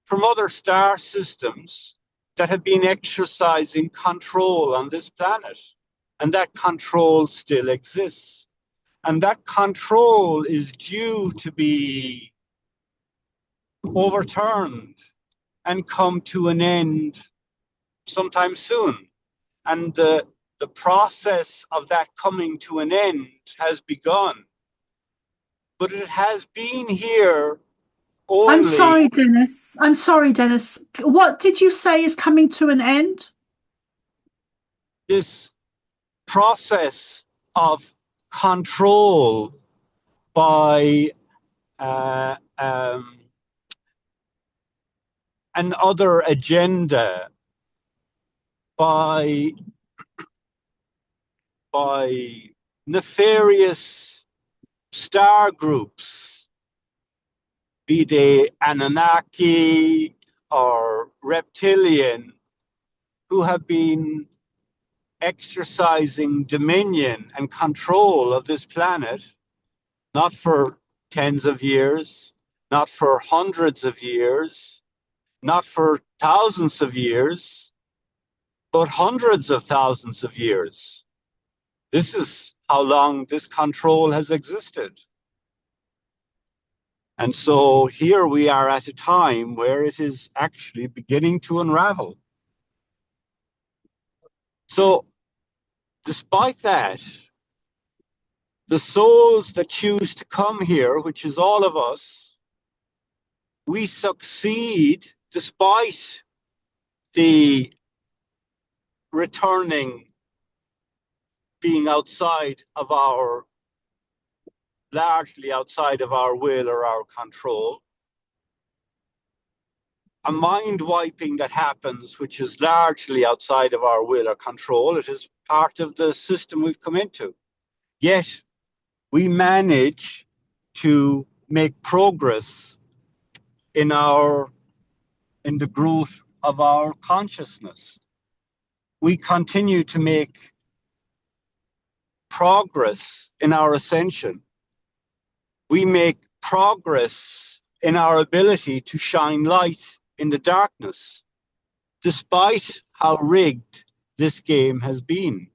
from other star systems that have been exercising control on this planet. And that control still exists. And that control is due to be overturned and come to an end sometime soon. And the process of that coming to an end has begun. But it has been here only. I'm sorry, Dennis. What did you say is coming to an end? This process of control by another agenda, by nefarious star groups, be they Anunnaki or reptilian, who have been exercising dominion and control of this planet, not for tens of years, not for hundreds of years, not for thousands of years, but hundreds of thousands of years. This is how long this control has existed. And so here we are at a time where it is actually beginning to unravel. So despite that, the souls that choose to come here, which is all of us, we succeed despite the returning being outside of our, largely outside of our will or our control. a mind wiping that happens, which is largely outside of our will or control. It is part of the system we've come into. Yet we manage to make progress in the growth of our consciousness. We continue to make progress in our ascension. We make progress in our ability to shine light in the darkness, despite how rigged this game has been.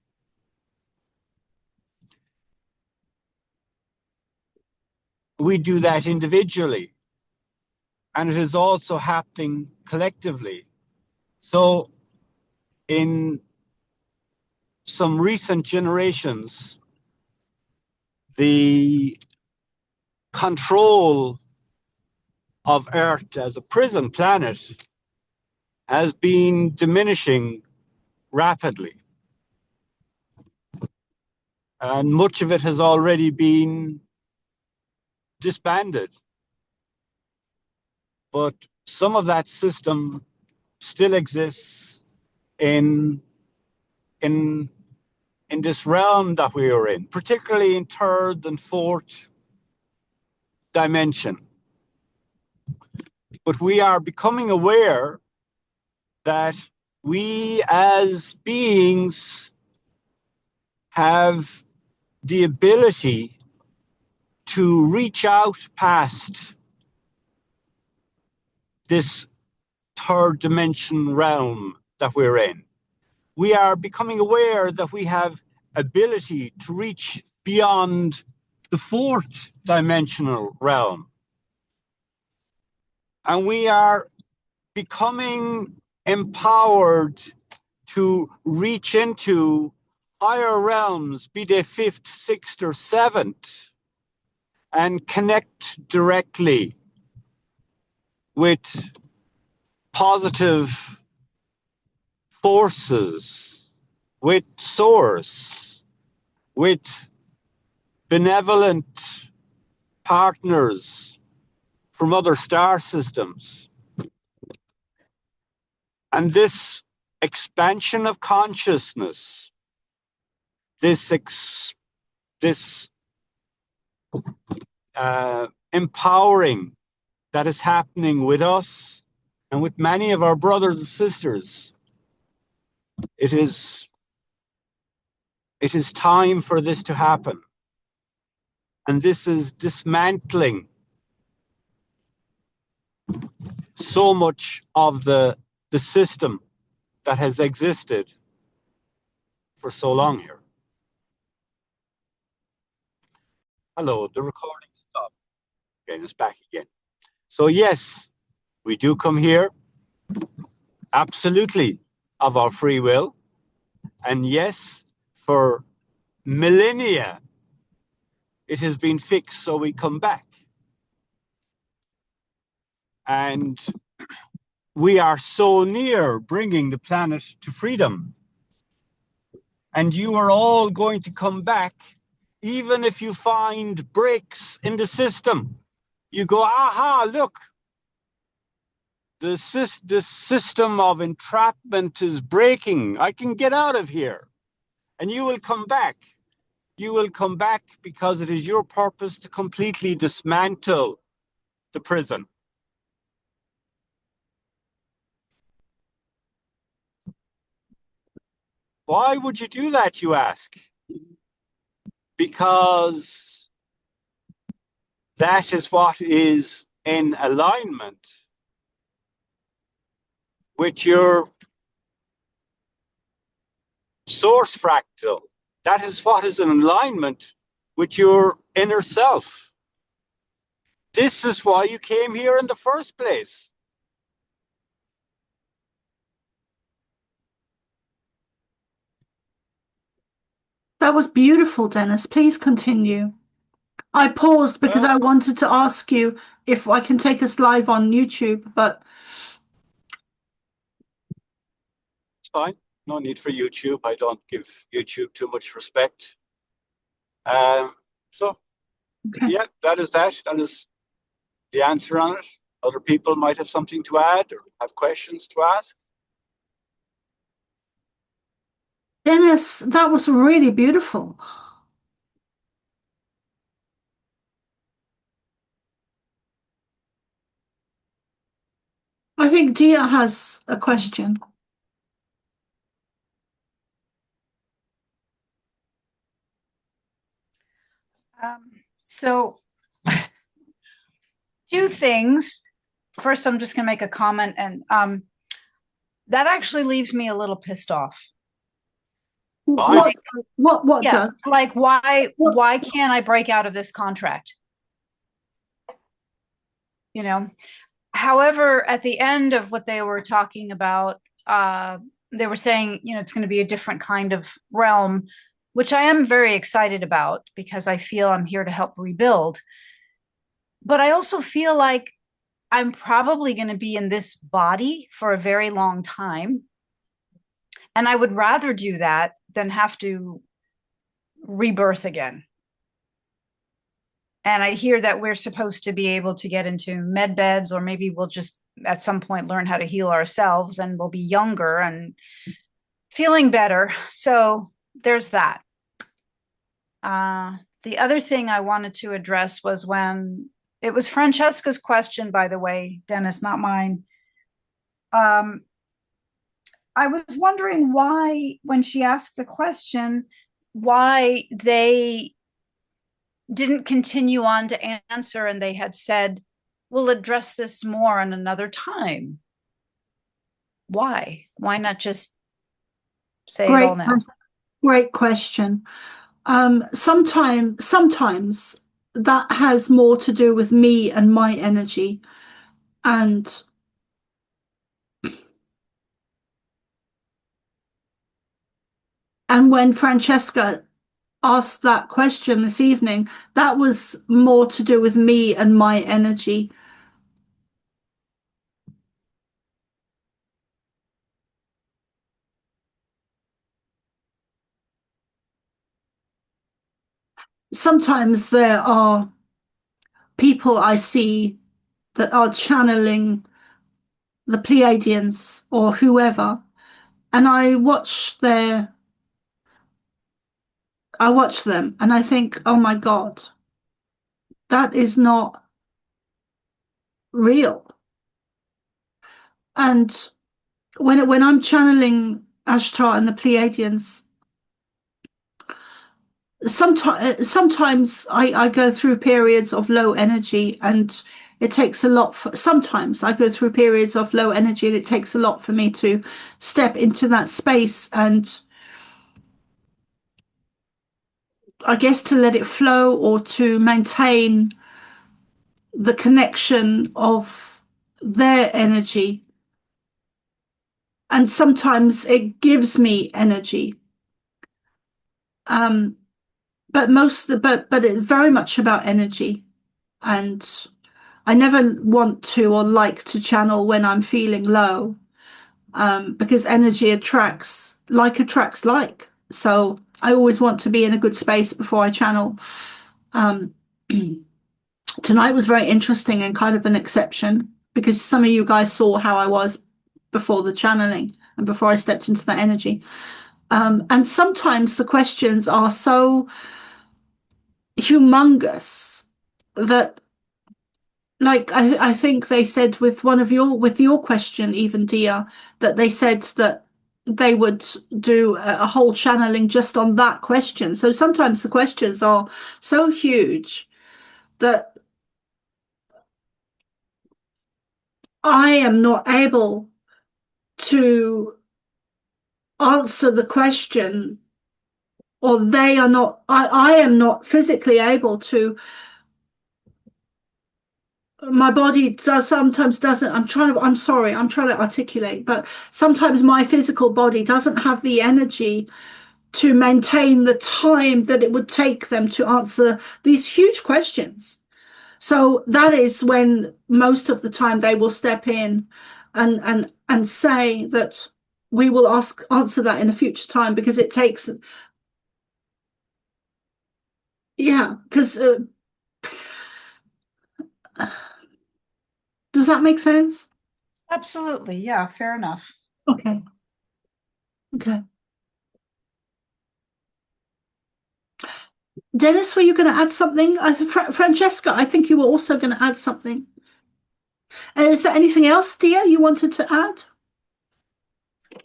We do that individually, and it is also happening collectively. So in some recent generations, the control of Earth as a prison planet has been diminishing rapidly. And much of it has already been disbanded. But some of that system still exists in this realm that we are in, particularly in third and fourth dimension. But we are becoming aware that we as beings have the ability to reach out past this third dimension realm that we're in. We are becoming aware that we have ability to reach beyond the fourth dimensional realm. And we are becoming empowered to reach into higher realms, be they fifth, sixth, or seventh, and connect directly with positive forces, with source, with benevolent partners from other star systems. And this expansion of consciousness, this empowering that is happening with us and with many of our brothers and sisters, it is time for this to happen. And this is dismantling so much of the system that has existed for so long here. Hello, the recording stopped. Okay, it's back again. So yes, we do come here, absolutely, of our free will. And yes, for millennia, it has been fixed so we come back. And we are so near bringing the planet to freedom. And you are all going to come back, even if you find breaks in the system. You go, aha, look, the system of entrapment is breaking. I can get out of here. And you will come back. You will come back because it is your purpose to completely dismantle the prison. Why would you do that, you ask? Because that is what is in alignment with your source fractal. That is what is in alignment with your inner self. This is why you came here in the first place. That was beautiful, Dennis. Please continue. I paused because I wanted to ask you if I can take us live on YouTube, but it's fine. No need for YouTube. I don't give YouTube too much respect. So, okay. yeah, that is that. That is the answer on it. Other people might have something to add or have questions to ask. Dennis, that was really beautiful. I think Dia has a question. So, two things. First, I'm just going to make a comment, and that actually leaves me a little pissed off. What Yeah, does? like why can't I break out of this contract? You know. However, at the end of what they were talking about, they were saying, it's going to be a different kind of realm, which I am very excited about because I feel I'm here to help rebuild. But I also feel like I'm probably going to be in this body for a very long time. And I would rather do that than have to rebirth again. And I hear that we're supposed to be able to get into med beds, or maybe we'll just at some point learn how to heal ourselves and we'll be younger and feeling better. So there's that. The other thing I wanted to address was when it was Francesca's question, by the way, Dennis, not mine. I was wondering why, when she asked the question, why they didn't continue on to answer, and they had said, we'll address this more on another time. Why? Why not just say it all now? Great question. Sometimes that has more to do with me and my energy. And when Francesca asked that question this evening, that was more to do with me and my energy. Sometimes there are people I see that are channeling the Pleiadians or whoever, and I watch them and I think, oh my God, that is not real. And when I'm channeling Ashtar and the Pleiadians, sometimes I go through periods of low energy, and it takes a lot sometimes I go through periods of low energy, and it takes a lot for me to step into that space and I guess to let it flow, or to maintain the connection of their energy. And sometimes it gives me energy. But it's very much about energy. And I never want to or like to channel when I'm feeling low, because energy attracts like. So I always want to be in a good space before I channel. Tonight was very interesting and kind of an exception, because some of you guys saw how I was before the channeling and before I stepped into that energy. And sometimes the questions are so humongous that, like, I think they said with your question, even Dia, that they said that they would do a whole channeling just on that question. So sometimes the questions are so huge that I am not able to answer the question, or they are not, I am not physically able to. My body does sometimes doesn't, I'm sorry, I'm trying to articulate, but sometimes my physical body doesn't have the energy to maintain the time that it would take them to answer these huge questions. So that is when most of the time they will step in and say that we will answer that in a future time, because it takes, because Does that make sense? Absolutely. Yeah, fair enough. Okay. Okay. Dennis, were you going to add something? Francesca, I think you were also going to add something. And is there anything else, dear, you wanted to add?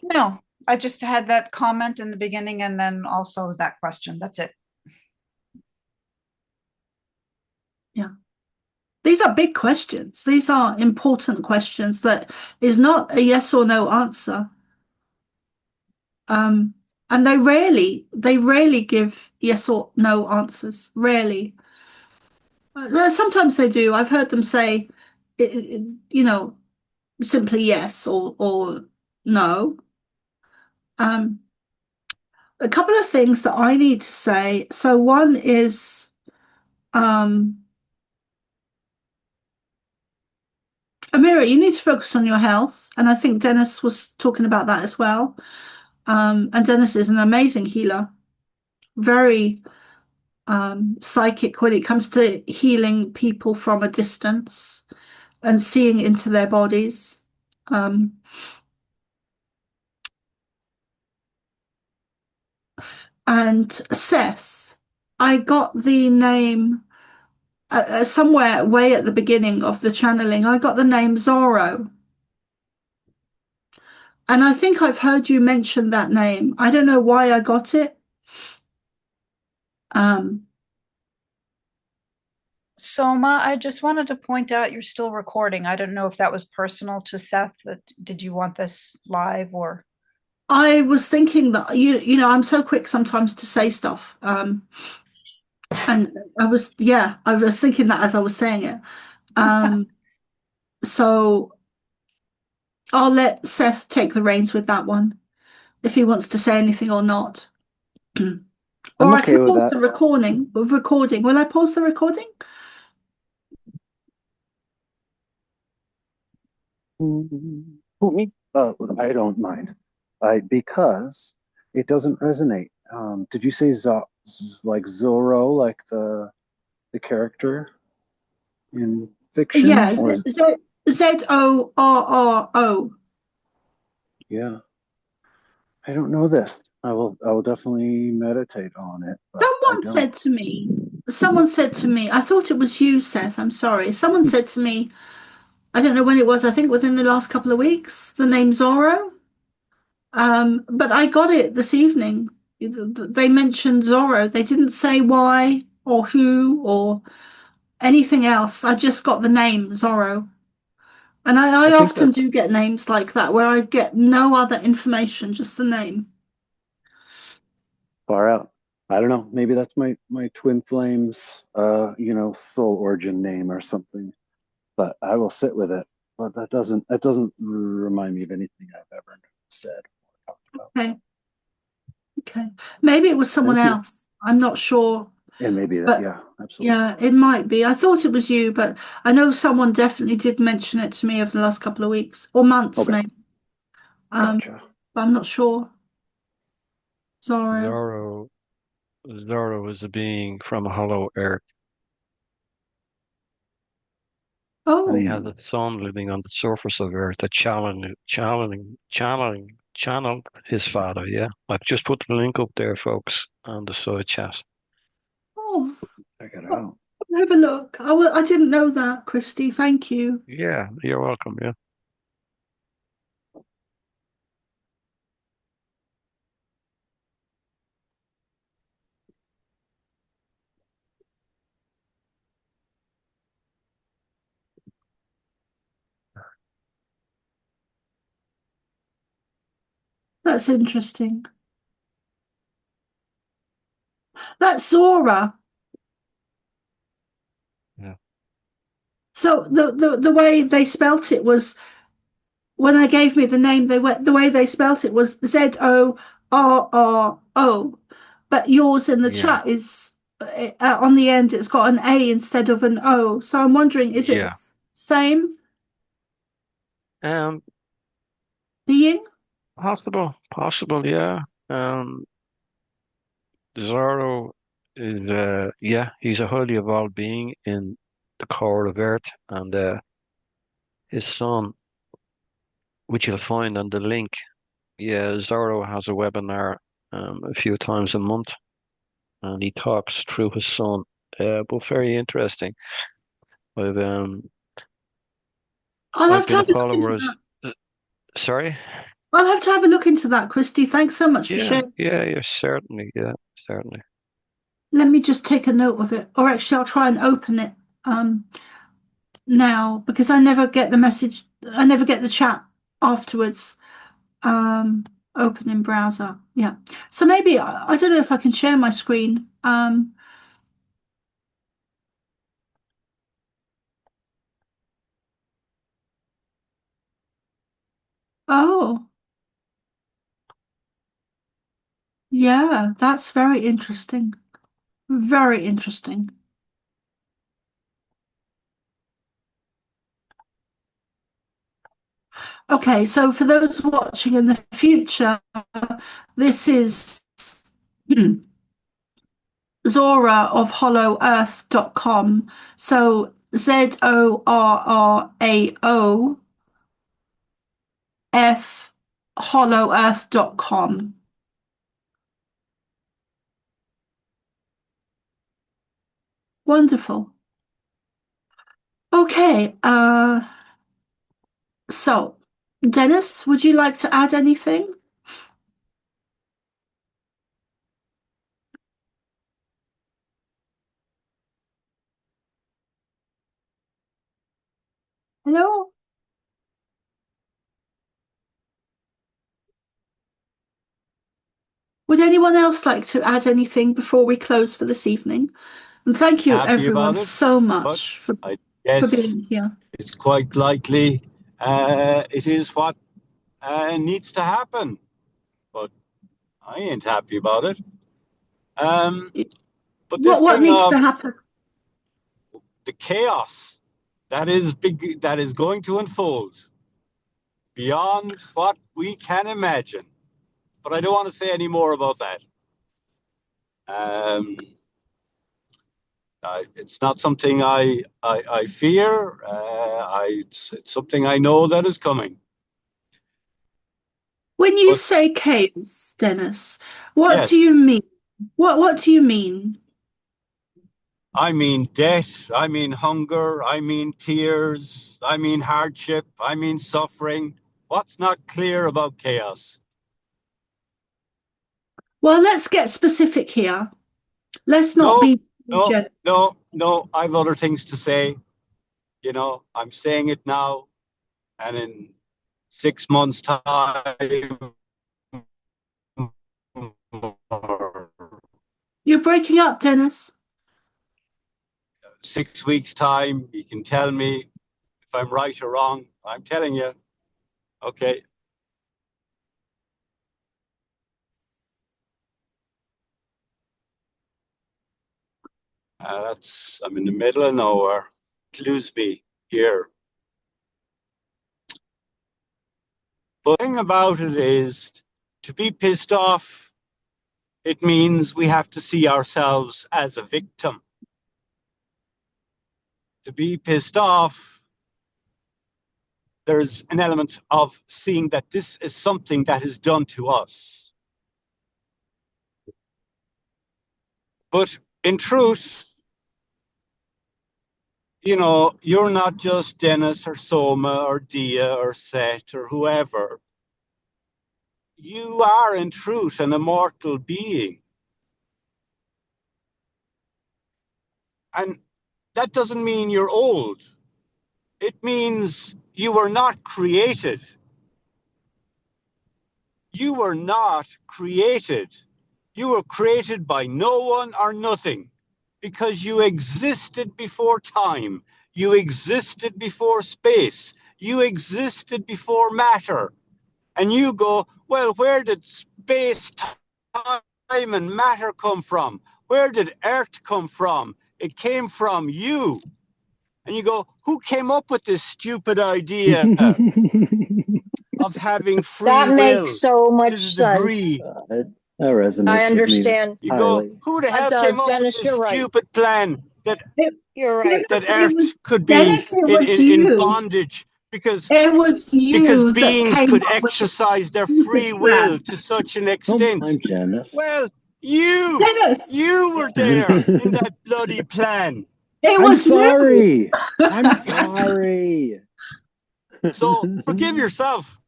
No, I just had that comment in the beginning and then also that question. That's it. Yeah. These are big questions. These are important questions that is not a yes or no answer. Um, and they rarely give yes or no answers. Rarely. Sometimes they do. I've heard them say, you know, simply yes or no. Um, a couple of things that I need to say. So one is, Amira, you need to focus on your health, and I think Dennis was talking about that as well. And Dennis is an amazing healer, very psychic when it comes to healing people from a distance and seeing into their bodies. Um, and Seth, I got the name somewhere way at the beginning of the channeling. I got the name Zorro. And I think I've heard you mention that name. I don't know why I got it. Um, Soma, I just wanted to point out you're still recording. I don't know if that was personal to Seth. That did you want this live or? I was thinking that you know, I'm so quick sometimes to say stuff. And I was thinking that as I was saying it. Um, so I'll let Seth take the reins with that one if he wants to say anything or not. I'm Or I okay can with pause that. the recording. Will I pause the recording? Who, me? I don't mind. Because it doesn't resonate. Did you say like Zorro, like the character in fiction, Yeah, or Zorro. yeah? I don't know this. I will definitely meditate on it, but I Someone don't. said to me, someone said to me, I thought it was you, Seth. I'm sorry. Someone said to me, I don't know when it was, I think within the last couple of weeks, the name Zorro. But I got it this evening. They mentioned Zorro. They didn't say why or who or anything else. I just got the name Zorro. And I I think often do that's get names like that where I get no other information, just the name. far out. I don't know. Maybe that's my twin flames, soul origin name or something. But I will sit with it. But that doesn't remind me of anything I've ever said or talked about. Okay. Okay. Maybe it was someone Thank you. else. I'm not sure. And maybe that, But yeah, absolutely. yeah, it might be. I thought it was you, but I know someone definitely did mention it to me over the last couple of weeks or months, Okay, maybe. Um, gotcha. but I'm not sure. Zorro. Zorro, Zorro is a being from a hollow earth, and he has Oh, a son living on the surface of Earth that channeled his father. Yeah, I've just put the link up there, folks, on the side chat. oh, Check it I'll out. have a look. I didn't know that, Christy. Thank you. Yeah, you're welcome. Yeah, That's interesting. That's Zora. yeah, So the way they spelt it was when I gave me the name, the way they spelt it was Zorro. But yours in the yeah, chat is on the end. It's got an A instead of an O. So I'm wondering, is it the yeah. same Um, being? possible. Yeah. Zorro is, yeah, he's a highly evolved being in the core of Earth, and his son, which you'll find on the link. Yeah, Zorro has a webinar a few times a month, and he talks through his son. But very interesting. I've I'll have to been a have a look into follower. that. Sorry? I'll have to have a look into that, Christy. Thanks so much for Yeah, sharing. yeah, certainly. Yeah, certainly. Let me just take a note of it. Or actually, I'll try and open it now because I never get the message. I never get the chat afterwards. Open in browser. Yeah. So maybe, I don't know if I can share my screen. Oh, yeah, that's very interesting. Very interesting. Okay, so for those watching in the future, this is Zora of hollowearth.com. So ZORRAO F hollowearth.com. Wonderful. Okay, so Dennis, would you like to add anything? Hello? Would anyone else like to add anything before we close for this evening? And thank you Happy everyone about it, so but much for I guess being here. it's quite likely it is what needs to happen. But I ain't happy about it. But this What thing needs of to happen? the chaos that is going to unfold beyond what we can imagine. But I don't want to say any more about that. It's not something I fear. It's something I know that is coming. When you But say chaos, Dennis, what do yes, you mean? What do you mean? I mean death, I mean hunger, I mean tears, I mean hardship, I mean suffering. What's not clear about chaos? Well, let's get specific here. Let's not No, be no, general. no. I've other things to say. You know, I'm saying it now, and in 6 months' time, You're breaking up, Dennis. 6 weeks' time, you can tell me if I'm right or wrong. I'm telling you. Okay. I'm in the middle of nowhere. Lose me here. But the thing about it is, to be pissed off, it means we have to see ourselves as a victim. To be pissed off, there's an element of seeing that this is something that is done to us. But in truth, you know, you're not just Dennis or Soma or Dia or Seth or whoever. You are in truth an immortal being. And that doesn't mean you're old. It means you were not created. You were not created. You were created by no one or nothing because you existed before time. You existed before space. You existed before matter. And you go, well, where did space, time, and matter come from? Where did Earth come from? It came from you. And you go, who came up with this stupid idea of having free That will makes so to much the sense. degree? That resonates I with me understand. You highly. go, who the hell But came up with Dennis, this you're right. stupid plan that You're right. that Dennis, it was Earth could be Dennis, it was in you. bondage because It was you that beings came could up with the exercise their free stupid will plan. to such an Oh, extent. I'm Janice. Well, you Dennis, were there in that bloody plan. it I'm was you. sorry. I'm sorry. So forgive yourself.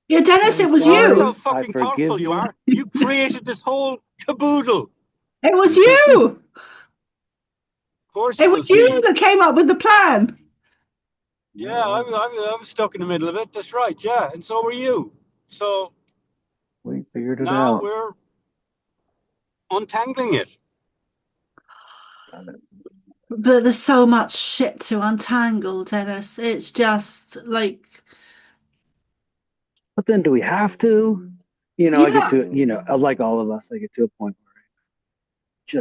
Yeah, Dennis, I'm it was That's sorry. how you. I fucking forgive powerful you you. are. You created this whole caboodle. It was Exactly. you. Of course It it was was you me. that came up with the plan. Yeah, Yeah, it was. I was stuck in the middle of it. That's right. Yeah, and so were you. So We figured it now out. we're untangling it. Got it. But there's so much shit to untangle, Dennis. It's just like, But then do we have to? I get yeah, to, like all of us, I get to a point where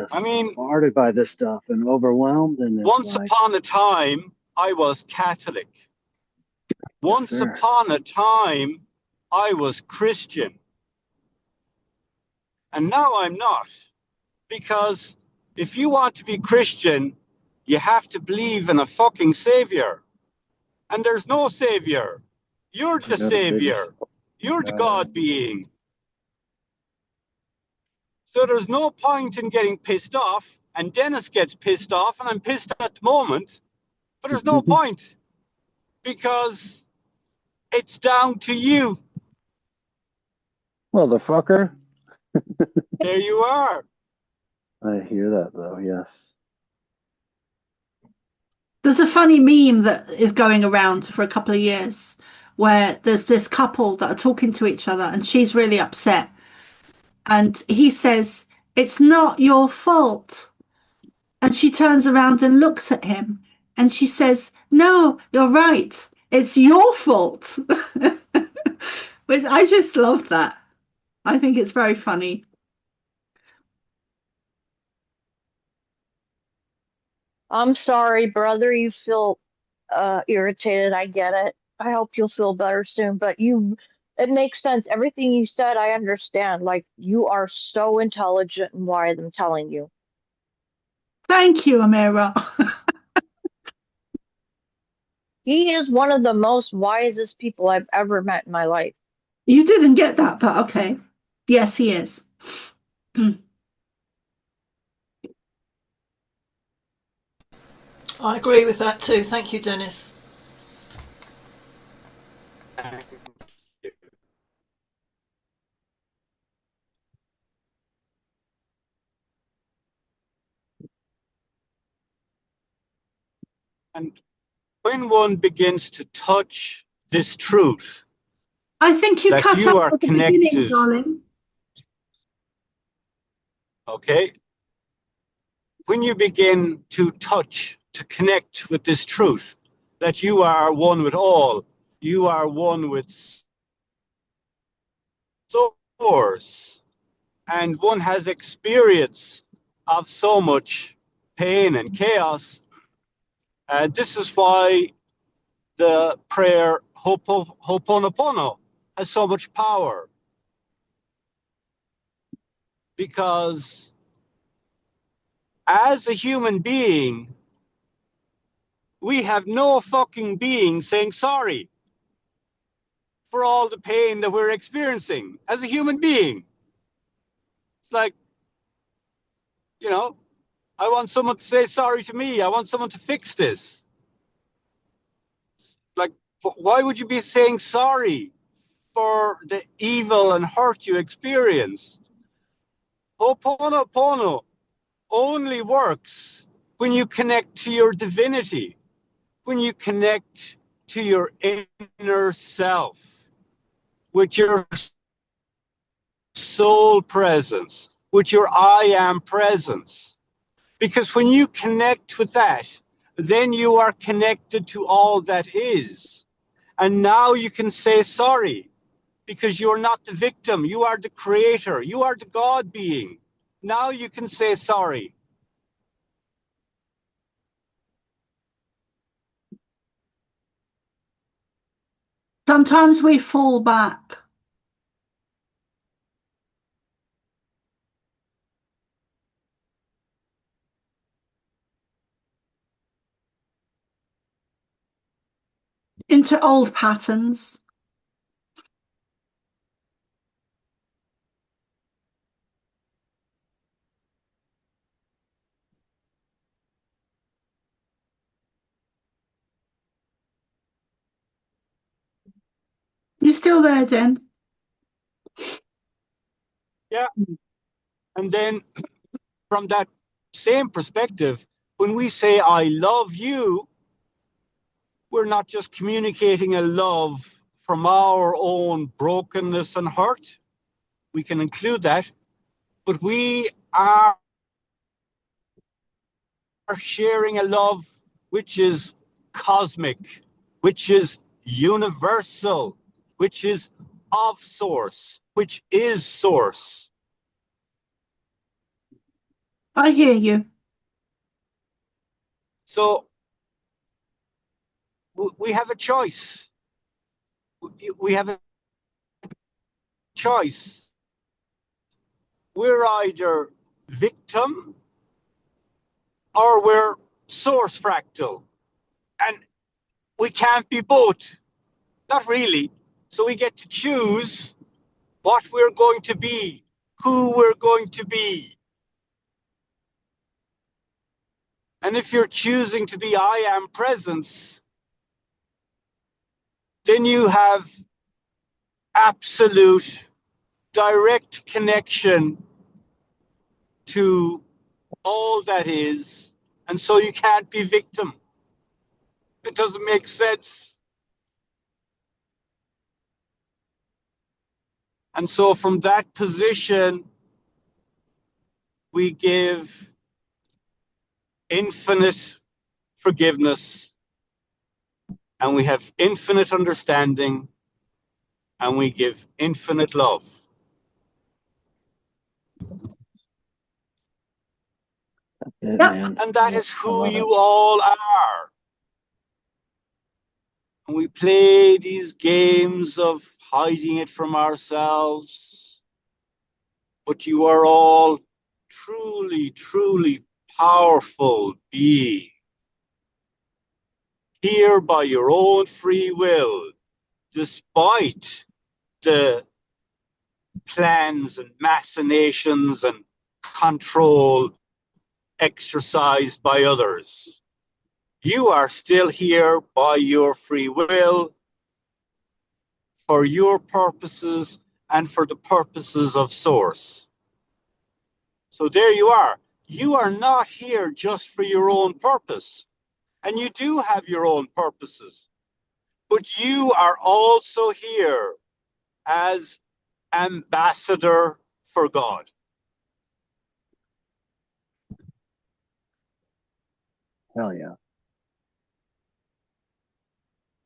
I'm I just mean, bombarded by this stuff and overwhelmed. And it's once like, upon a time, I was Catholic. yes, Once sir. upon a time, I was Christian. And now I'm not. Because if you want to be Christian, you have to believe in a fucking savior. And there's no savior. You're You the gotta save savior. yourself. You're the God being. So there's no point in getting pissed off. And Dennis gets pissed off, and I'm pissed at the moment. But there's no point because it's down to you. Motherfucker. There you are. I hear that though, yes. there's a funny meme that is going around for a couple of years where there's this couple that are talking to each other and she's really upset. And he says, "It's not your fault." And she turns around and looks at him and she says, "No, you're right. It's your fault." Which I just love that. I think it's very funny. I'm sorry, brother. You feel irritated. I get it. I hope you'll feel better soon. But it makes sense. Everything you said, I understand. Like, you are so intelligent and wise, I'm telling you. Thank you, Amira. He is one of the most wisest people I've ever met in my life. You didn't get that, but okay. Yes, he is. I agree with that too. Thank you, Dennis. And when one begins to touch this truth I think you that cut you out are at the beginning, connected, darling. okay? When you begin to touch, to connect with this truth that you are one with all, you are one with source, and one has experience of so much pain and chaos. And this is why the prayer Ho'oponopono has so much power, because as a human being, we have no fucking being saying sorry for all the pain that we're experiencing as a human being. It's like, I want someone to say sorry to me. I want someone to fix this. Like, why would you be saying sorry for the evil and hurt you experienced? Ho'oponopono only works when you connect to your divinity, when you connect to your inner self, with your soul presence, with your I am presence. Because when you connect with that, then you are connected to all that is. And now you can say sorry, because you're not the victim. You are the creator. You are the God being. Now you can say sorry. Sometimes we fall back. into old patterns. You still there, Den? Yeah. And then from that same perspective, when we say, I love you, we're not just communicating a love from our own brokenness and hurt. We can include that, but we are sharing a love which is cosmic, which is universal, which is of source, which is source. I hear you. So we have a choice. We have a choice. We're either victim or we're source fractal. And we can't be both. Not really. So we get to choose what we're going to be, who we're going to be. And if you're choosing to be I am presence, then you have absolute direct connection to all that is. And so you can't be victim. It doesn't make sense. And so from that position, we give infinite forgiveness, and we have infinite understanding, and we give infinite love. That's it, Yep. man. And that Yep, is I who love you it. all are. And we play these games of hiding it from ourselves, but you are all truly, truly powerful beings, here by your own free will, despite the plans and machinations and control exercised by others. You are still here by your free will, for your purposes and for the purposes of Source. So there you are. You are not here just for your own purpose. And you do have your own purposes. But you are also here as ambassador for God. Hell yeah.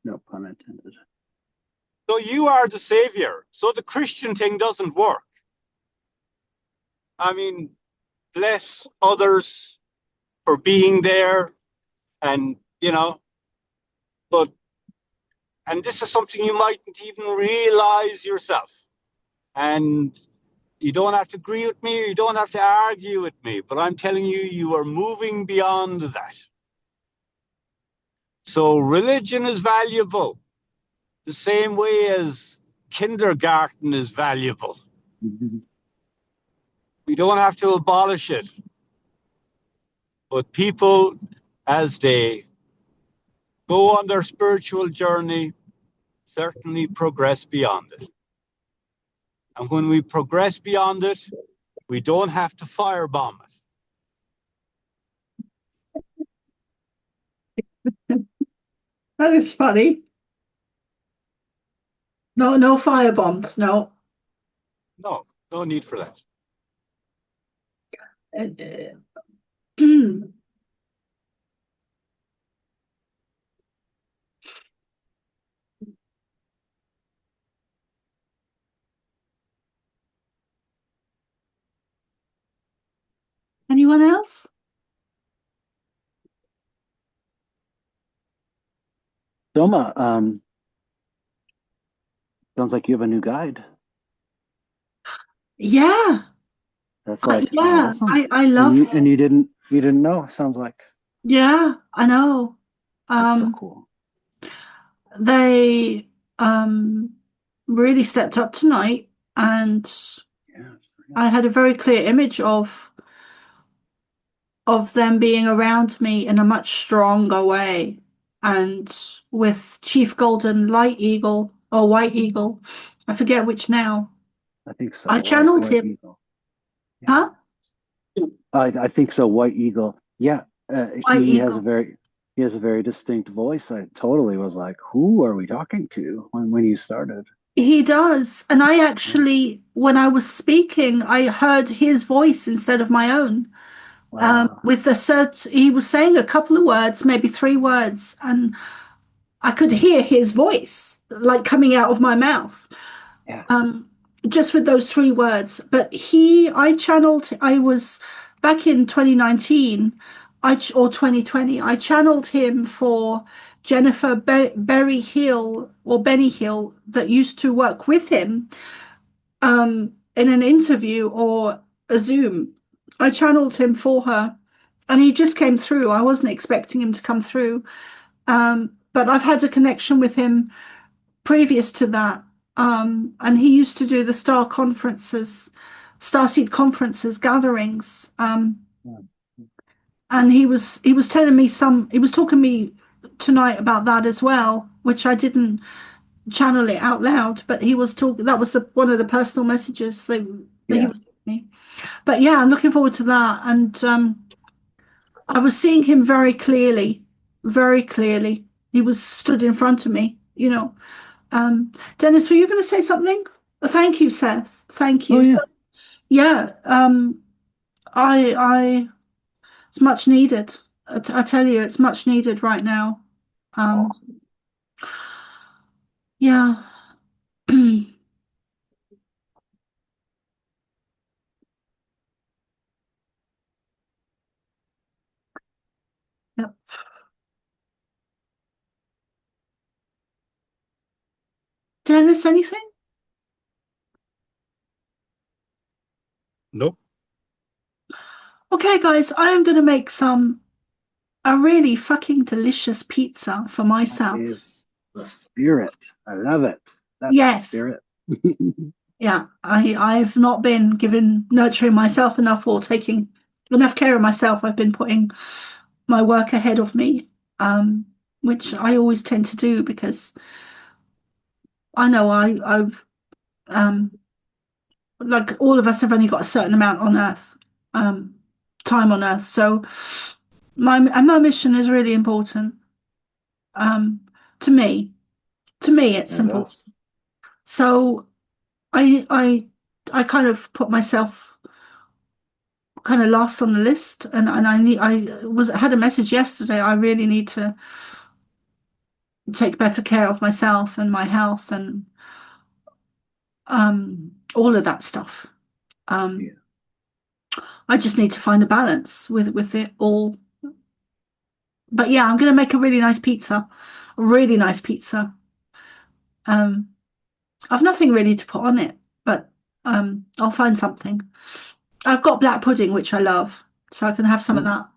No pun intended. So you are the savior. So the Christian thing doesn't work. I mean, bless others for being there, and and this is something you mightn't even realize yourself. And you don't have to agree with me, you don't have to argue with me, but I'm telling you, you are moving beyond that. So religion is valuable, the same way as kindergarten is valuable. We don't have to abolish it. But people, as they go on their spiritual journey, certainly progress beyond it. And when we progress beyond it, we don't have to firebomb it. That is funny. No, no firebombs. No. No, no need for that. Anyone else? Soma, sounds like you have a new guide. Yeah. That's like Yeah, awesome. I love him. And you didn't know, sounds like. Yeah, I know. That's so cool. they really stepped up tonight, and Yeah. I had a very clear image of them being around me in a much stronger way. And with Chief Golden Light Eagle or White Eagle, I forget which now, I think so. I channeled White him. Eagle. Yeah. Huh? I think so. White Eagle. Yeah. White He has a Eagle. very distinct voice. I totally was like, who are we talking to when you started? He does. And I actually, when I was speaking, I heard his voice instead of my own. Wow. With the cert, he was saying a couple of words, maybe 3 words, and I could hear his voice like coming out of my mouth. Yeah. Just with those 3 words. But I was back in 2019, or 2020, I channeled him for Jennifer Berry Hill or Benny Hill that used to work with him in an interview or a Zoom. I channeled him for her and he just came through. I wasn't expecting him to come through. But I've had a connection with him previous to that. And he used to do the Starseed conferences, gatherings. And he was telling me he was talking to me tonight about that as well, which I didn't channel it out loud, but he was talking, that was one of the personal messages that he was giving me. But yeah, I'm looking forward to that. And I was seeing him very clearly, very clearly. He was stood in front of me, you know. Dennis, were you going to say something? Thank you, Seth. Thank you. Oh yeah. Yeah, I it's much needed. I tell you, it's much needed right now. Yeah. Yep. Dennis, anything? Nope. Okay, guys, I am going to make a really fucking delicious pizza for That myself. is the spirit. I love it. That's the Yes. spirit. Yeah, I've not been nurturing myself enough or taking enough care of myself. I've been putting my work ahead of me, which I always tend to do because I know I've like all of us have only got a certain amount on Earth, time on Earth. So my mission is really important. To me, it's And important. us. So I kind of put myself kind of last on the list, and I had a message yesterday. I really need to take better care of myself and my health and all of that stuff. Yeah. I just need to find a balance with it all. But yeah, I'm going to make a really nice pizza, a really nice pizza. I've nothing really to put on it, but I'll find something. I've got black pudding, which I love, so I can have some of that.